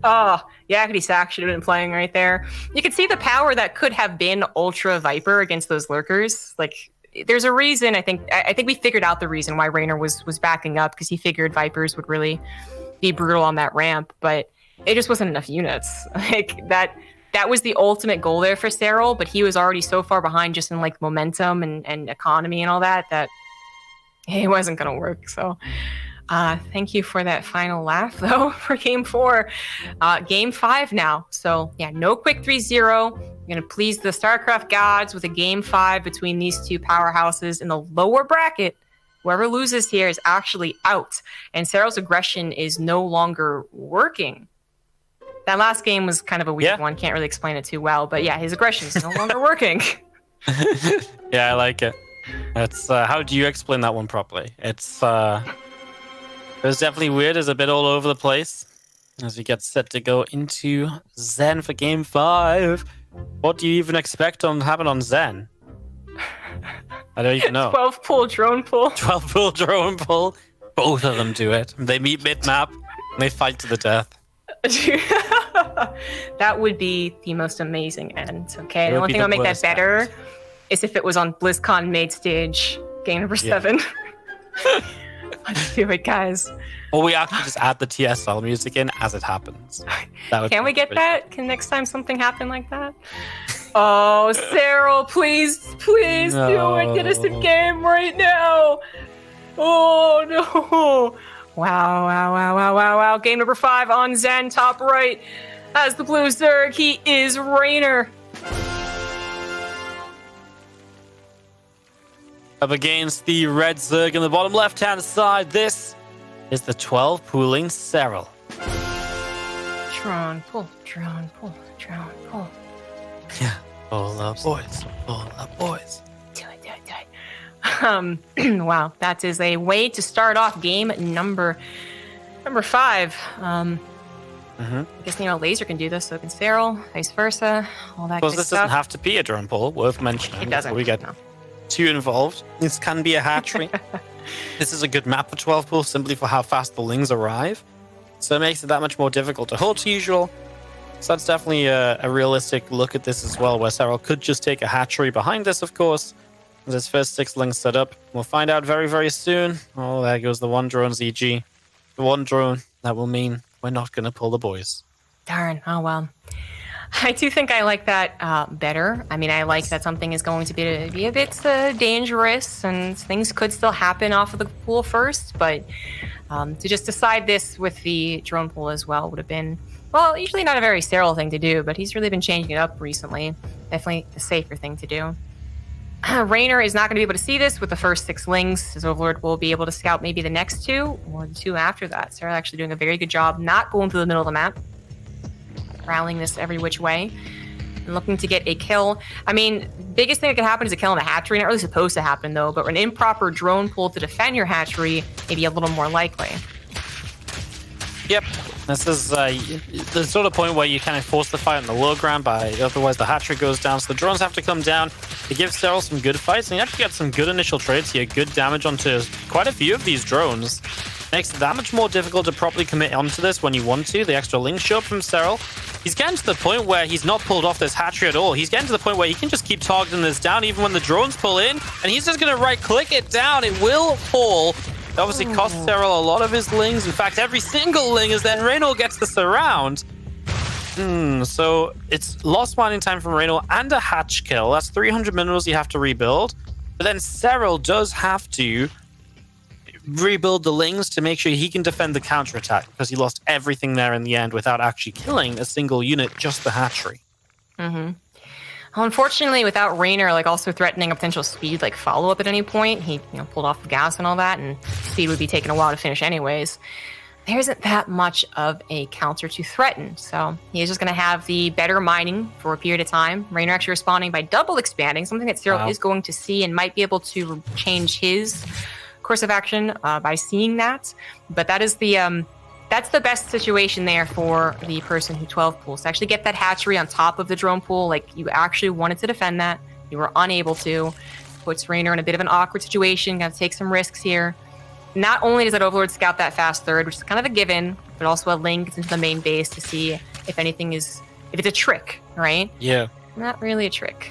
Speaker 2: oh, Yakety Sack should have been playing right there. You could see the power that could have been Ultra Viper against those lurkers. Like, there's a reason. I think we figured out the reason why Reynor was backing up, because he figured Vipers would really be brutal on that ramp, but it just wasn't enough units. Like that was the ultimate goal there for Serral, but he was already so far behind just in like momentum and economy and all that it wasn't going to work. So thank you for that final laugh, though, for game 4. Game 5 now. So yeah, no quick 3-0. I'm going to please the StarCraft gods with a game 5 between these two powerhouses in the lower bracket. Whoever loses here is actually out, and Serral's aggression is no longer working. That last game was kind of a weird one. Can't really explain it too well. But yeah, his aggression is no longer working.
Speaker 3: Yeah, I like it. It's how do you explain that one properly? It was definitely weird. It's a bit all over the place as we get set to go into Zen for game 5. What do you even expect to happen on Zen? I don't even know.
Speaker 2: 12 pull drone pull.
Speaker 3: 12 pull drone pull. Both of them do it. They meet mid-map and they fight to the death.
Speaker 2: That would be the most amazing end. Okay, the only thing
Speaker 3: the
Speaker 2: that'll make that
Speaker 3: worst
Speaker 2: better
Speaker 3: end.
Speaker 2: is if it was on BlizzCon main stage, game number 7. Let's do it, guys.
Speaker 3: Or we actually just add the TSL music in as it happens.
Speaker 2: Can we get that? Can next time something happen like that? Oh, Serral, please do it. Get us a game right now. Oh, no. Wow. Game number 5 on Zen, top right. As the blue Zerg, he is Reynor.
Speaker 3: Up against the red Zerg in the bottom left-hand side, this is the 12 pooling Serral.
Speaker 2: Drone pull.
Speaker 3: Yeah. Pull up, boys.
Speaker 2: Do it. Wow, that is a way to start off game number 5. I guess Laser can do this, so can Serral, vice versa, all that good stuff.
Speaker 3: This doesn't have to be a drone pull, worth mentioning.
Speaker 2: It doesn't.
Speaker 3: We get too involved. This can be a hatchery. This is a good map for 12 pull, simply for how fast the lings arrive. So it makes it that much more difficult to hold to usual. So that's definitely a realistic look at this as well, where Serral could just take a hatchery behind this, of course. With his first 6 lings set up. We'll find out very, very soon. Oh, there goes the one drone, ZG. The one drone. That will mean we're not going to pull the boys.
Speaker 2: Darn. Oh, well. I do think I like that better. I mean, I like that something is going to be a bit dangerous, and things could still happen off of the pool first, but to just decide this with the drone pool as well would have been, well, usually not a very Serral thing to do, but he's really been changing it up recently. Definitely the safer thing to do. Reynor is not going to be able to see this with the first 6 lings. His Overlord will be able to scout maybe the next 2 or the 2 after that. Serral actually doing a very good job not going through the middle of the map, rallying this every which way, and looking to get a kill. I mean, biggest thing that could happen is a kill in the hatchery. Not really supposed to happen, though, but an improper drone pull to defend your hatchery may be a little more likely.
Speaker 3: Yep. This is the sort of point where you kind of force the fight on the low ground, otherwise the hatchery goes down, so the drones have to come down. It gives Serral some good fights, and you actually get some good initial trades here, good damage onto quite a few of these drones. Makes it that much more difficult to properly commit onto this when you want to. The extra link show up from Serral. He's getting to the point where he's not pulled off this hatchery at all. He's getting to the point where he can just keep targeting this down even when the drones pull in, and he's just going to right-click it down. It will fall. It obviously costs Serral a lot of his lings. In fact, every single ling is then Reynor gets the surround. So it's lost mining time from Reynor and a hatch kill. That's 300 minerals you have to rebuild. But then Serral does have to rebuild the lings to make sure he can defend the counterattack, because he lost everything there in the end without actually killing a single unit, just the hatchery.
Speaker 2: Well, unfortunately, without Reynor also threatening a potential speed follow-up at any point, he pulled off the gas and all that, and speed would be taking a while to finish anyways. there isn't that much of a counter to threaten. So he's just going to have the better mining for a period of time. Reynor actually responding by double expanding, something that Serral is going to see and might be able to change his course of action by seeing that. But that is the that's the best situation there for the person who 12 pools. To actually get that hatchery on top of the drone pool, like you actually wanted to defend that. You were unable to. Puts Reynor in a bit of an awkward situation, got to take some risks here. Not only does that Overlord scout that fast third, which is kind of a given, but also a link into the main base to see if anything is, if it's a trick, right?
Speaker 3: Yeah.
Speaker 2: Not really a trick.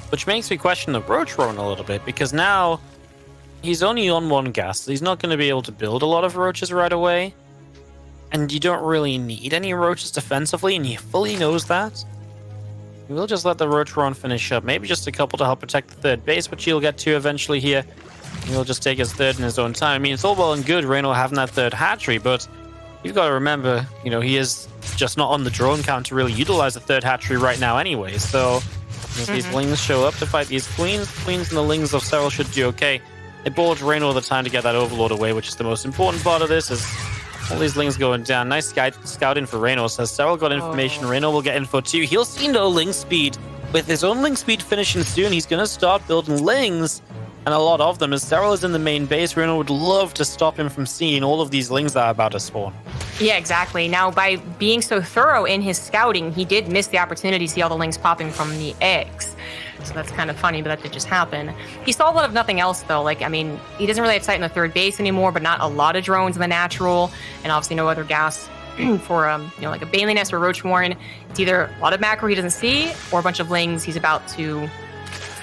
Speaker 3: Which makes me question the roach run a little bit, because now he's only on 1 gas, so he's not going to be able to build a lot of roaches right away. And you don't really need any roaches defensively, and he fully knows that. We'll just let the roach run finish up. Maybe just a couple to help protect the third base, which he'll get to eventually here. He'll just take his third in his own time. I mean, it's all well and good Reynor having that third hatchery, but you've got to remember, you know, he is just not on the drone count to really utilize the third hatchery right now anyway. So as these lings show up to fight these queens and the lings of Serral should do okay. They board Reynor the time to get that Overlord away, which is the most important part of this, is all these lings going down. Nice scouting for Reynor. Says Serral got information. Reynor will get info too. He'll see no ling speed. With his own ling speed finishing soon, he's going to start building lings. And a lot of them. As Serral is in the main base, Reynor would love to stop him from seeing all of these lings that are about to spawn.
Speaker 2: Yeah, exactly. Now, by being so thorough in his scouting, he did miss the opportunity to see all the lings popping from the eggs. So that's kind of funny, but that did just happen. He saw a lot of nothing else, though. Like, I mean, he doesn't really have sight in the third base anymore, but not a lot of drones in the natural, and obviously no other gas for, you know, like a Bailey Nest or Roach Warren. It's either a lot of macro he doesn't see, or a bunch of lings he's about to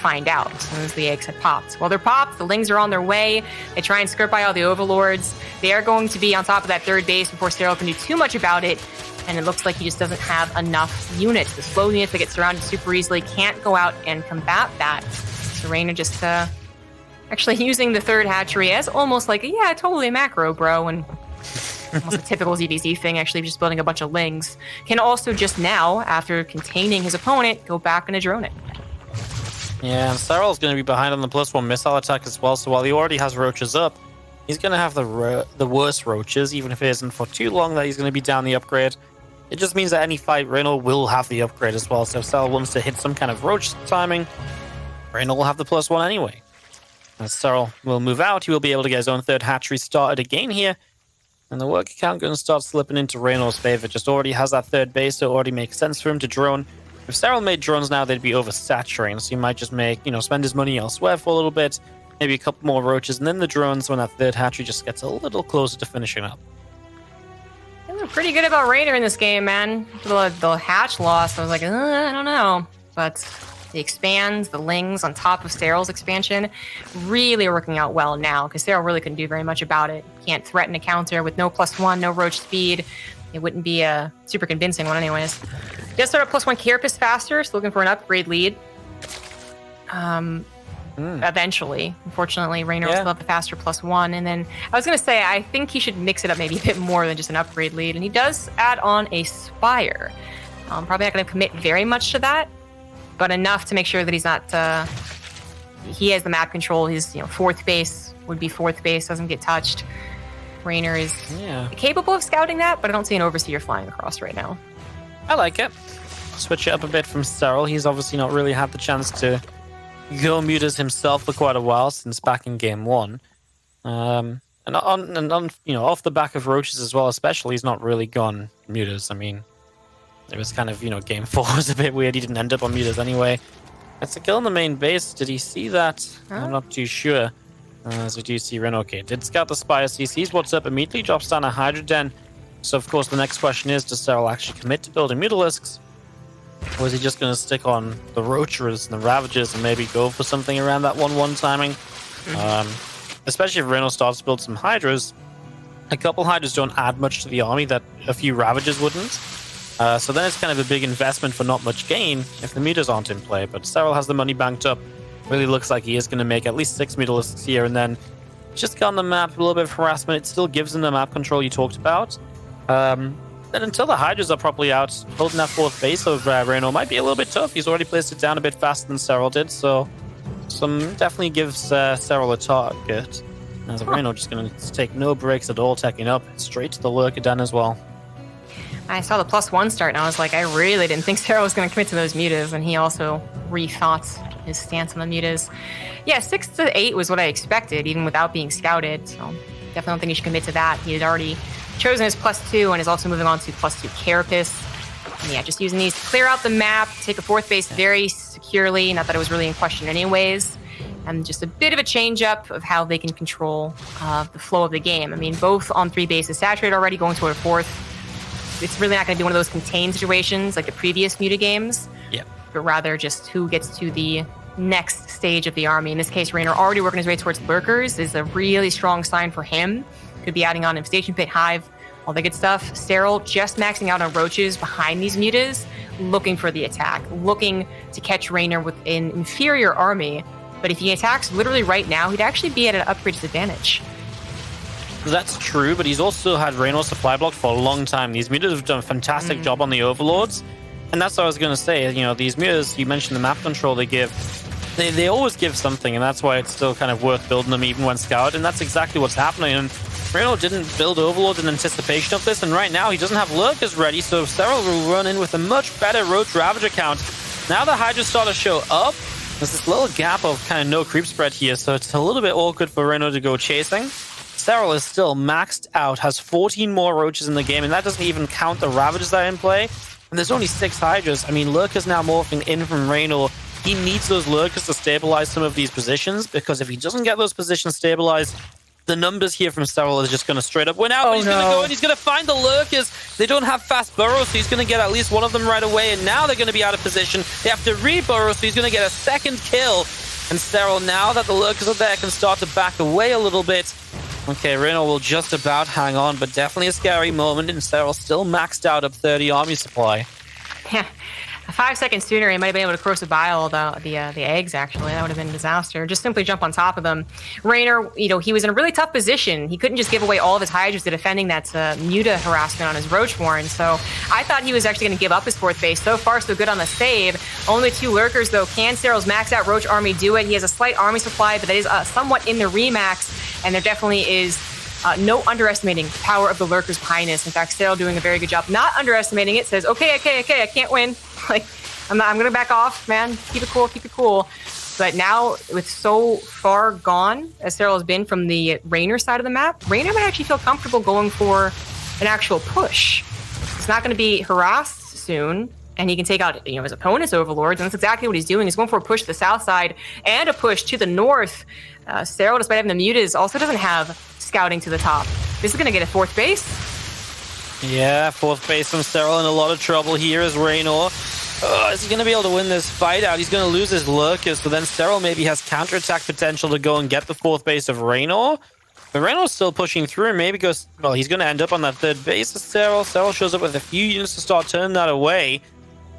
Speaker 2: find out as soon as the eggs had popped. Well, they're popped. The lings are on their way. They try and skirt by all the overlords. They are going to be on top of that third base before Serral can do too much about it. And it looks like he just doesn't have enough units. The slow units that get surrounded super easily can't go out and combat that. So Reynor just actually using the third hatchery as almost like, yeah, totally a macro, bro. And almost a typical ZVZ thing, actually just building a bunch of lings. Can also just now, after containing his opponent, go back and drone it.
Speaker 3: Yeah, and Serral's going to be behind on the +1 missile attack as well, so while he already has roaches up, he's going to have the worst roaches, even if it isn't for too long that he's going to be down the upgrade. It just means that any fight, Reynor will have the upgrade as well, so if Serral wants to hit some kind of roach timing, Reynor will have the +1 anyway. As Serral will move out, he will be able to get his own third hatchery started again here, and the work account going to start slipping into Reynor's favor. Just already has that third base, so it already makes sense for him to drone. If Serral made drones now, they'd be oversaturating, so he might just make, you know, spend his money elsewhere for a little bit, maybe a couple more roaches, and then the drones when that third hatchery just gets a little closer to finishing up.
Speaker 2: They were pretty good about Reynor in this game, man. The hatch loss, I was like, I don't know. But the expands, the lings on top of Serral's expansion, really working out well now, because Serral really couldn't do very much about it. Can't threaten a counter with no +1, no roach speed. It wouldn't be a super convincing one anyways. Does start at +1 Carapace faster, so looking for an upgrade lead. Eventually. Unfortunately, Reynor will still have the faster +1. And then I was going to say, I think he should mix it up maybe a bit more than just an upgrade lead. And he does add on a Spire. Probably not going to commit very much to that, but enough to make sure that he's not... he has the map control. His fourth base would be fourth base, doesn't get touched. Reynor is capable of scouting that, but I don't see an Overseer flying across right now.
Speaker 3: I like it. Switch it up a bit from Serral. He's obviously not really had the chance to go mutas himself for quite a while since back in game 1. And on off the back of roaches as well, especially, he's not really gone mutas. I mean, it was kind of, game 4 was a bit weird. He didn't end up on mutas anyway. It's a kill in the main base. Did he see that? I'm not too sure. As we do see Reynor. Okay, did scout the Spire, sees what's up, immediately drops down a Hydra Den. So, of course, the next question is, does Serral actually commit to building Mutalisks? Or is he just going to stick on the Roachers and the Ravagers and maybe go for something around that 1-1 timing? Especially if Reynor starts to build some Hydras. A couple Hydras don't add much to the army that a few Ravagers wouldn't. So then it's kind of a big investment for not much gain if the Mutas aren't in play. But Serral has the money banked up. Really looks like he is going to make at least 6 Mutalisks here, and then just got on the map, a little bit of harassment. It still gives him the map control you talked about. And until the Hydras are properly out, holding that fourth base of Reynor might be a little bit tough. He's already placed it down a bit faster than Serral did, so some definitely gives Serral a target. As Reynor just going to take no breaks at all, taking up straight to the Lurker Den as well.
Speaker 2: I saw the +1 start, and I was like, I really didn't think Serral was going to commit to those mutas, and he also rethought his stance on the mutas. Yeah, 6 to 8 was what I expected, even without being scouted, so definitely don't think he should commit to that. He had already chosen his +2 and is also moving on to +2 Carapace. And yeah, just using these to clear out the map, take a 4th base very securely, not that it was really in question anyways, and just a bit of a change-up of how they can control the flow of the game. I mean, both on 3 bases saturated already, going toward a 4th. It's really not going to be one of those contained situations like the previous Muta games, but rather just who gets to the next stage of the army. In this case, Reynor already working his way towards Lurkers is a really strong sign for him. Could be adding on Infestation Pit, Hive, all the good stuff. Serral just maxing out on roaches behind these mutas, looking for the attack, looking to catch Reynor with an inferior army. But if he attacks literally right now, he'd actually be at an upgrade disadvantage.
Speaker 3: That's true, but he's also had Reynor supply blocked for a long time. These mutas have done a fantastic job on the Overlords. And that's what I was going to say. You know, these mutas, you mentioned the map control they give. They always give something, and that's why it's still kind of worth building them even when scouted. And that's exactly what's happening. And Reynor didn't build Overlords in anticipation of this, and right now he doesn't have Lurkers ready, so Serral will run in with a much better Roach Ravager count. Now the Hydras start to show up. There's this little gap of kind of no creep spread here, so it's a little bit awkward for Reynor to go chasing. Serral is still maxed out, has 14 more Roaches in the game, and that doesn't even count the Ravagers that are in play. And there's only 6 Hydras. I mean, Lurkers now morphing in from Reynor. He needs those Lurkers to stabilize some of these positions, because if he doesn't get those positions stabilized, the numbers here from Serral is just going to straight up win out. But he's going to go and he's going to find the Lurkers. They don't have fast burrows, so he's going to get at least one of them right away. And now they're going to be out of position. They have to re-burrow, so he's going to get a second kill. And Serral, now that the Lurkers are there, can start to back away a little bit. Okay, Reynor will just about hang on, but definitely a scary moment. And Serral still maxed out up 30 army supply.
Speaker 2: Yeah. 5 seconds sooner, he might have been able to corrosive bile the eggs, actually. That would have been a disaster. Just simply jump on top of them. Reynor, you know, he was in a really tough position. He couldn't just give away all of his Hydras to defending that Muta harassment on his Roachborn. So I thought he was actually going to give up his 4th base. So far, so good on the save. Only 2 Lurkers, though. Can Serral's maxed out Roach army do it? He has a slight army supply, but that is somewhat in the remax. And there definitely is no underestimating the power of the Lurkers behind this. In fact, Serral doing a very good job not underestimating it. Says, okay, I can't win. Like, I'm going to back off, man. Keep it cool. But now, with so far gone as Serral has been from the Reynor side of the map, Reynor might actually feel comfortable going for an actual push. He's not going to be harassed soon, and he can take out, you know, his opponent's Overlords, and that's exactly what he's doing. He's going for a push to the south side and a push to the north. Serral, despite having the mutas, also doesn't have scouting to the top. This is going to get a 4th base.
Speaker 3: Yeah, 4th base from Serral in a lot of trouble here as Reynor. Is he going to be able to win this fight out? He's going to lose his Lurkers, so then Serral maybe has counterattack potential to go and get the 4th base of Reynor. But Reynor's still pushing through and maybe goes... Well, he's going to end up on that 3rd base of Serral. Serral shows up with a few units to start turning that away.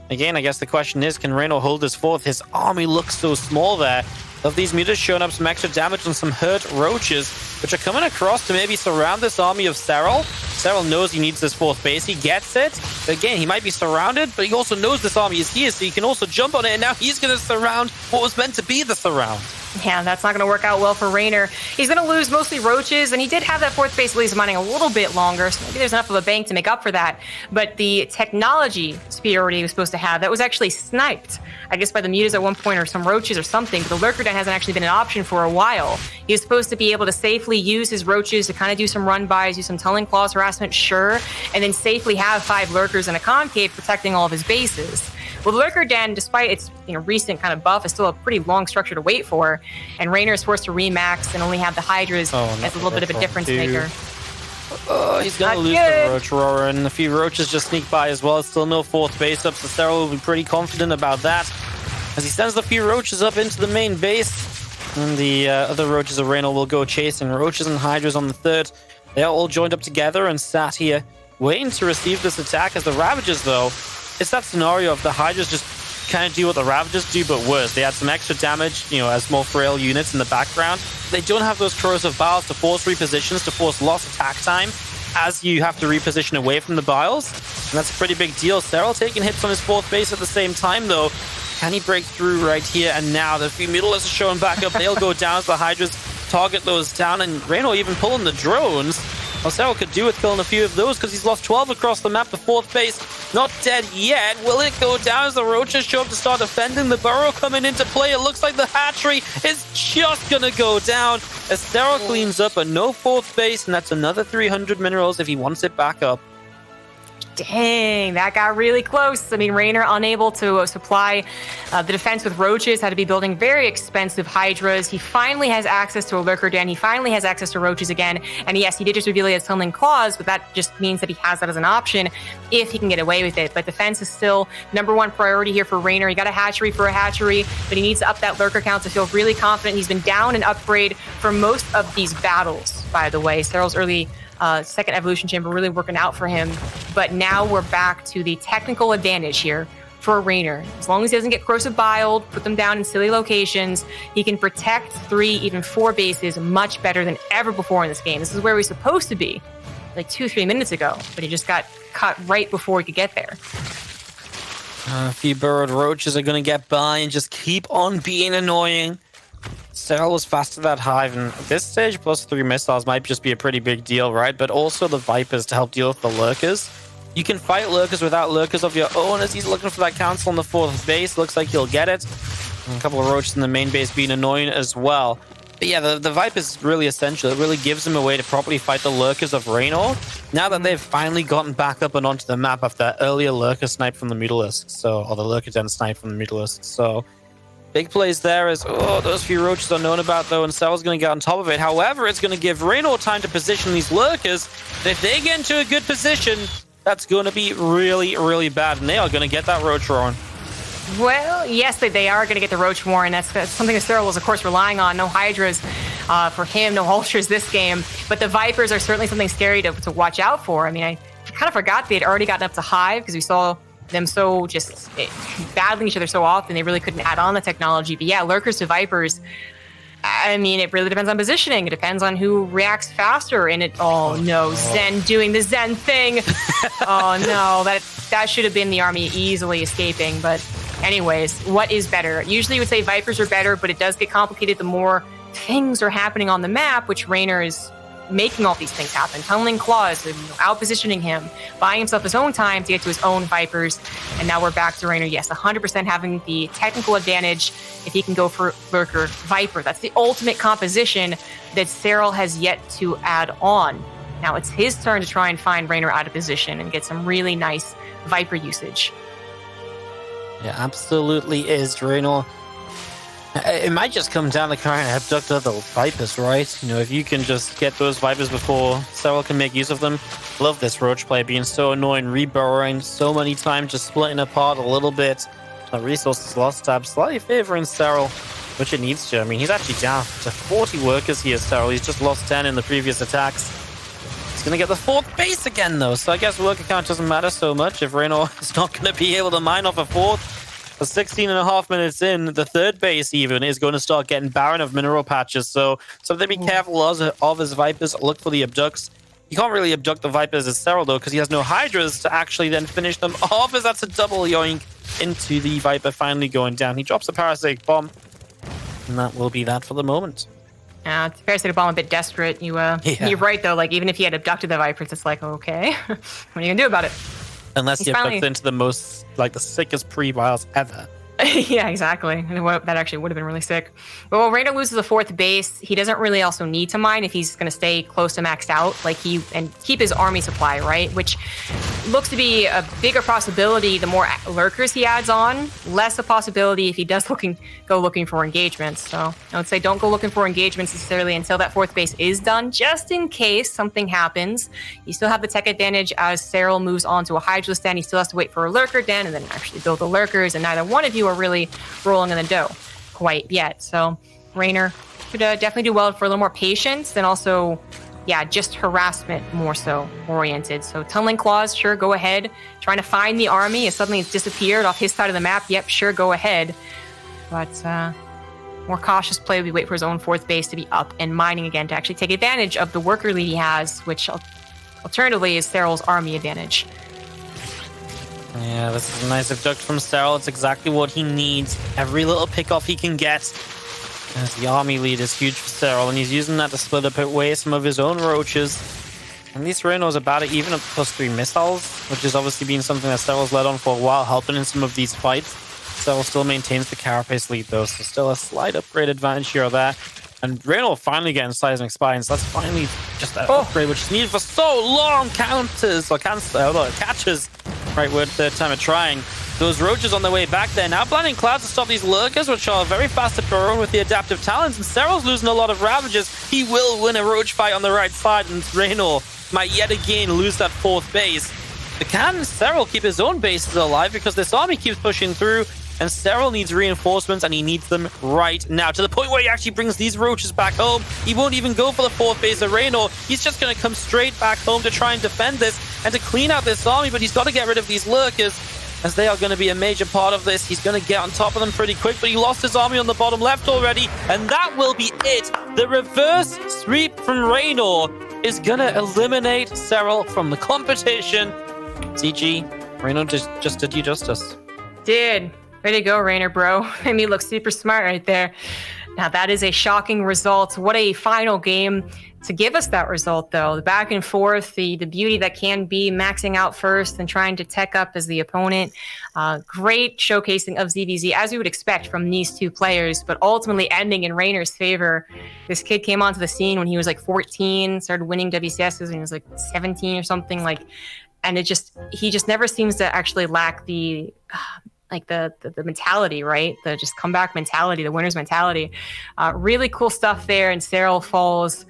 Speaker 3: Again, I guess the question is, can Reynor hold his 4th? His army looks so small there. Of these mutas showing up some extra damage on some hurt Roaches, which are coming across to maybe surround this army of Serral. Serral knows he needs this 4th base. He gets it. But again, he might be surrounded, but he also knows this army is here, so he can also jump on it, and now he's going to surround what was meant to be the surround.
Speaker 2: Yeah, that's not going to work out well for Reynor. He's going to lose mostly Roaches, and he did have that 4th base at least mining a little bit longer, so maybe there's enough of a bank to make up for that. But the technology superiority he was supposed to have, that was actually sniped, I guess by the mutas at one point, or some Roaches or something, but the Lurker Den hasn't actually been an option for a while. He was supposed to be able to safely use his Roaches to kind of do some run-bys, do some Tulling Claws harassment, sure, and then safely have 5 Lurkers in a concave protecting all of his bases. Well, the Lurker Den, despite its recent kind of buff, is still a pretty long structure to wait for, and Reynor is forced to remax and only have the Hydras as a little bit of a difference maker.
Speaker 3: He's going to lose the Roach Roarer, and a few Roaches just sneak by as well. Still no 4th base up, so Serral will be pretty confident about that. As he sends a few Roaches up into the main base, and the other Roaches of Reynor will go chasing Roaches and Hydras on the 3rd. They're all joined up together and sat here, waiting to receive this attack. As the Ravagers, though, it's that scenario of the Hydras just kind of do what the Ravagers do, but worse. They add some extra damage, as more frail units in the background. They don't have those corrosive biles to force repositions, to force lost attack time, as you have to reposition away from the biles. And that's a pretty big deal. Serral taking hits on his 4th base at the same time, though. Can he break through right here? And now the few Mutilas are showing back up. They'll go down as the Hydras target those down, and Reynor even pulling the drones. Well, Serral could do with killing a few of those because he's lost 12 across the map. The fourth base not dead yet. Will it go down as the Roaches show up to start defending? The burrow coming into play. It looks like the hatchery is just going to go down as Serral cleans up, but no fourth base, and that's another 300 minerals if he wants it back up.
Speaker 2: Dang, that got really close. I mean, Reynor unable to supply the defense with roaches, had to be building very expensive hydras. He finally has access to a lurker den. He finally has access to roaches again. And yes, he did just reveal he has tunneling claws, but that just means that he has that as an option if he can get away with it. But defense is still number one priority here for Reynor. He got a hatchery for a hatchery, but he needs to up that lurker count to feel really confident. He's been down an upgrade for most of these battles, by the way. Serral's early second evolution chamber really working out for him. But now we're back to the technical advantage here for Reynor. As long as he doesn't get corrosive biled, put them down in silly locations, he can protect 3, even 4 bases much better than ever before in this game. This is where he's supposed to be like 2-3 minutes ago, but he just got cut right before he could get there.
Speaker 3: A few burrowed roaches are going to get by and just keep on being annoying. Serral was fast to that hive, and at this stage, plus 3 missiles might just be a pretty big deal, right? But also the Vipers to help deal with the lurkers. You can fight lurkers without lurkers of your own, as he's looking for that council on the 4th base. Looks like he'll get it. And a couple of roaches in the main base being annoying as well. But yeah, the Viper's really essential. It really gives him a way to properly fight the lurkers of Reynor, now that they've finally gotten back up and onto the map after that earlier lurker snipe from the Mutalisk. Or the lurker den snipe from the Mutalisk. So big plays there as, those few roaches are known about, though, and Serral's going to get on top of it. However, it's going to give Reynor time to position these lurkers. If they get into a good position, that's going to be really, really bad, and they are going to get that roach roaring.
Speaker 2: Well, yes, they are going to get the roach warren. That's something that Serral was, of course, relying on. No hydras for him, no ultras this game. But the Vipers are certainly something scary to watch out for. I mean, I kind of forgot they had already gotten up to hive because we saw them so just battling each other so often, they really couldn't add on the technology. But yeah, lurkers to Vipers, I mean, it really depends on positioning. It depends on who reacts faster. And Zen doing the Zen thing. Oh no, that should have been the army easily escaping. But anyways, what is better? Usually you would say Vipers are better, but it does get complicated the more things are happening on the map, which Reynor is making all these things happen. Tunneling claws, out-positioning him, buying himself his own time to get to his own Vipers. And now we're back to Reynor, yes, 100% having the technical advantage if he can go for Lurker Viper. That's the ultimate composition that Serral has yet to add on. Now it's his turn to try and find Reynor out of position and get some really nice Viper usage.
Speaker 3: Yeah, absolutely is, Reynor. It might just come down to trying to abduct other Vipers, right? You know, if you can just get those Vipers before Serral can make use of them. Love this roach play being so annoying, reburrowing so many times, just splitting apart a little bit. The resources lost tab slightly favoring Serral, which it needs to. I mean, he's actually down to 40 workers here, Serral. He's just lost 10 in the previous attacks. He's going to get the 4th base again, though, so I guess worker count doesn't matter so much if Reynor is not going to be able to mine off a 4th. 16.5 minutes in, the 3rd base even is going to start getting barren of mineral patches. So something to be careful of his Vipers. Look for the abducts. You can't really abduct the Vipers as Serral, though, because he has no Hydras to actually then finish them off, as that's a double yoink into the Viper finally going down. He drops a parasitic bomb, and that will be that for the moment.
Speaker 2: Parasitic bomb a bit desperate. You're right, though. Like, even if he had abducted the Vipers, it's like, okay, what are you going to do about it?
Speaker 3: Unless he abducts into the sickest pre-bios ever.
Speaker 2: Yeah, exactly. That actually would have been really sick. But when Reynor loses the 4th base, he doesn't really also need to mine if he's going to stay close to maxed out, and keep his army supply, right? Which looks to be a bigger possibility the more lurkers he adds on, less a possibility if he does go looking for engagements. So I would say don't go looking for engagements necessarily until that 4th base is done, just in case something happens. You still have the tech advantage as Serral moves on to a Hydra stand. He still has to wait for a lurker den and then actually build the lurkers, and neither one of you are really rolling in the dough quite yet. So Reynor could definitely do well for a little more patience, and also, just harassment more so oriented. So tunneling claws, sure, go ahead. Trying to find the army as suddenly it's disappeared off his side of the map. Yep, sure, go ahead. But more cautious play would be wait for his own 4th base to be up and mining again to actually take advantage of the worker lead he has, which alternatively is Serral's army advantage.
Speaker 3: Yeah, this is a nice abduct from Serral. It's exactly what he needs. Every little pick-off he can get. As the army lead is huge for Serral, and he's using that to split up away some of his own roaches. And these Reynor's about it, even up +3 missiles, which has obviously been something that Serral's led on for a while, helping in some of these fights. Serral still maintains the carapace lead though, so still a slight upgrade advantage here or there. And Reynor finally getting seismic spines. That's finally just that upgrade, which is needed for so long. Catches, right word, third time of trying. Those roaches on their way back there. Now blinding clouds to stop these lurkers, which are very fast to burrow with the adaptive talents. And Serral's losing a lot of ravages. He will win a roach fight on the right side, and Reynor might yet again lose that 4th base. But can Serral keep his own bases alive? Because this army keeps pushing through, and Serral needs reinforcements, and he needs them right now. To the point where he actually brings these roaches back home. He won't even go for the 4th base of Reynor. He's just going to come straight back home to try and defend this and to clean out this army, but he's got to get rid of these lurkers, as they are going to be a major part of this. He's going to get on top of them pretty quick, but he lost his army on the bottom left already, and that will be it. The reverse sweep from Reynor is going to eliminate Serral from the competition. CG, Reynor just did you justice.
Speaker 2: Did. Way to go, Reynor, bro. Made me look super smart right there. Now, that is a shocking result. What a final game to give us that result, though. The back and forth, the beauty that can be maxing out first and trying to tech up as the opponent. Great showcasing of ZVZ, as we would expect from these two players, but ultimately ending in Reynor's favor. This kid came onto the scene when he was like 14, started winning WCSs when he was like 17 or something. And he just never seems to actually lack the mentality, right? The just comeback mentality, the winner's mentality. Really cool stuff there. And Serral falls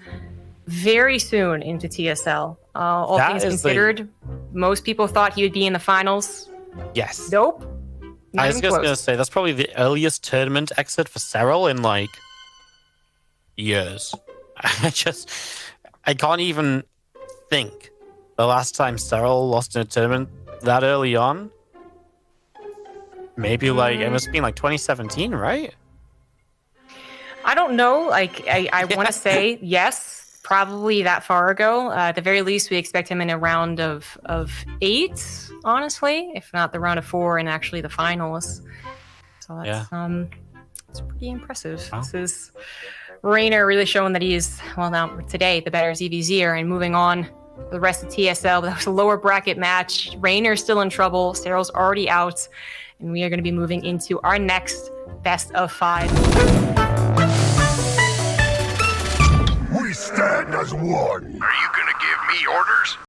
Speaker 2: very soon into TSL. All things considered, most people thought he would be in the finals.
Speaker 3: Yes.
Speaker 2: Nope.
Speaker 3: I was just going to say, that's probably the earliest tournament exit for Serral in like years. I can't even think the last time Serral lost in a tournament that early on. Maybe it must have been like 2017, right?
Speaker 2: I don't know. I want to say yes, probably that far ago. At the very least, we expect him in a round of 8, honestly, if not the round of 4 and actually the finals. So that's it's pretty impressive. Wow. This is Reynor really showing that he is, well, now today, the better ZVZer, and moving on the rest of TSL. That was a lower bracket match. Reynor's still in trouble. Serral's already out. And we are going to be moving into our next best of 5.
Speaker 1: We stand as one.
Speaker 4: Are you gonna give me orders?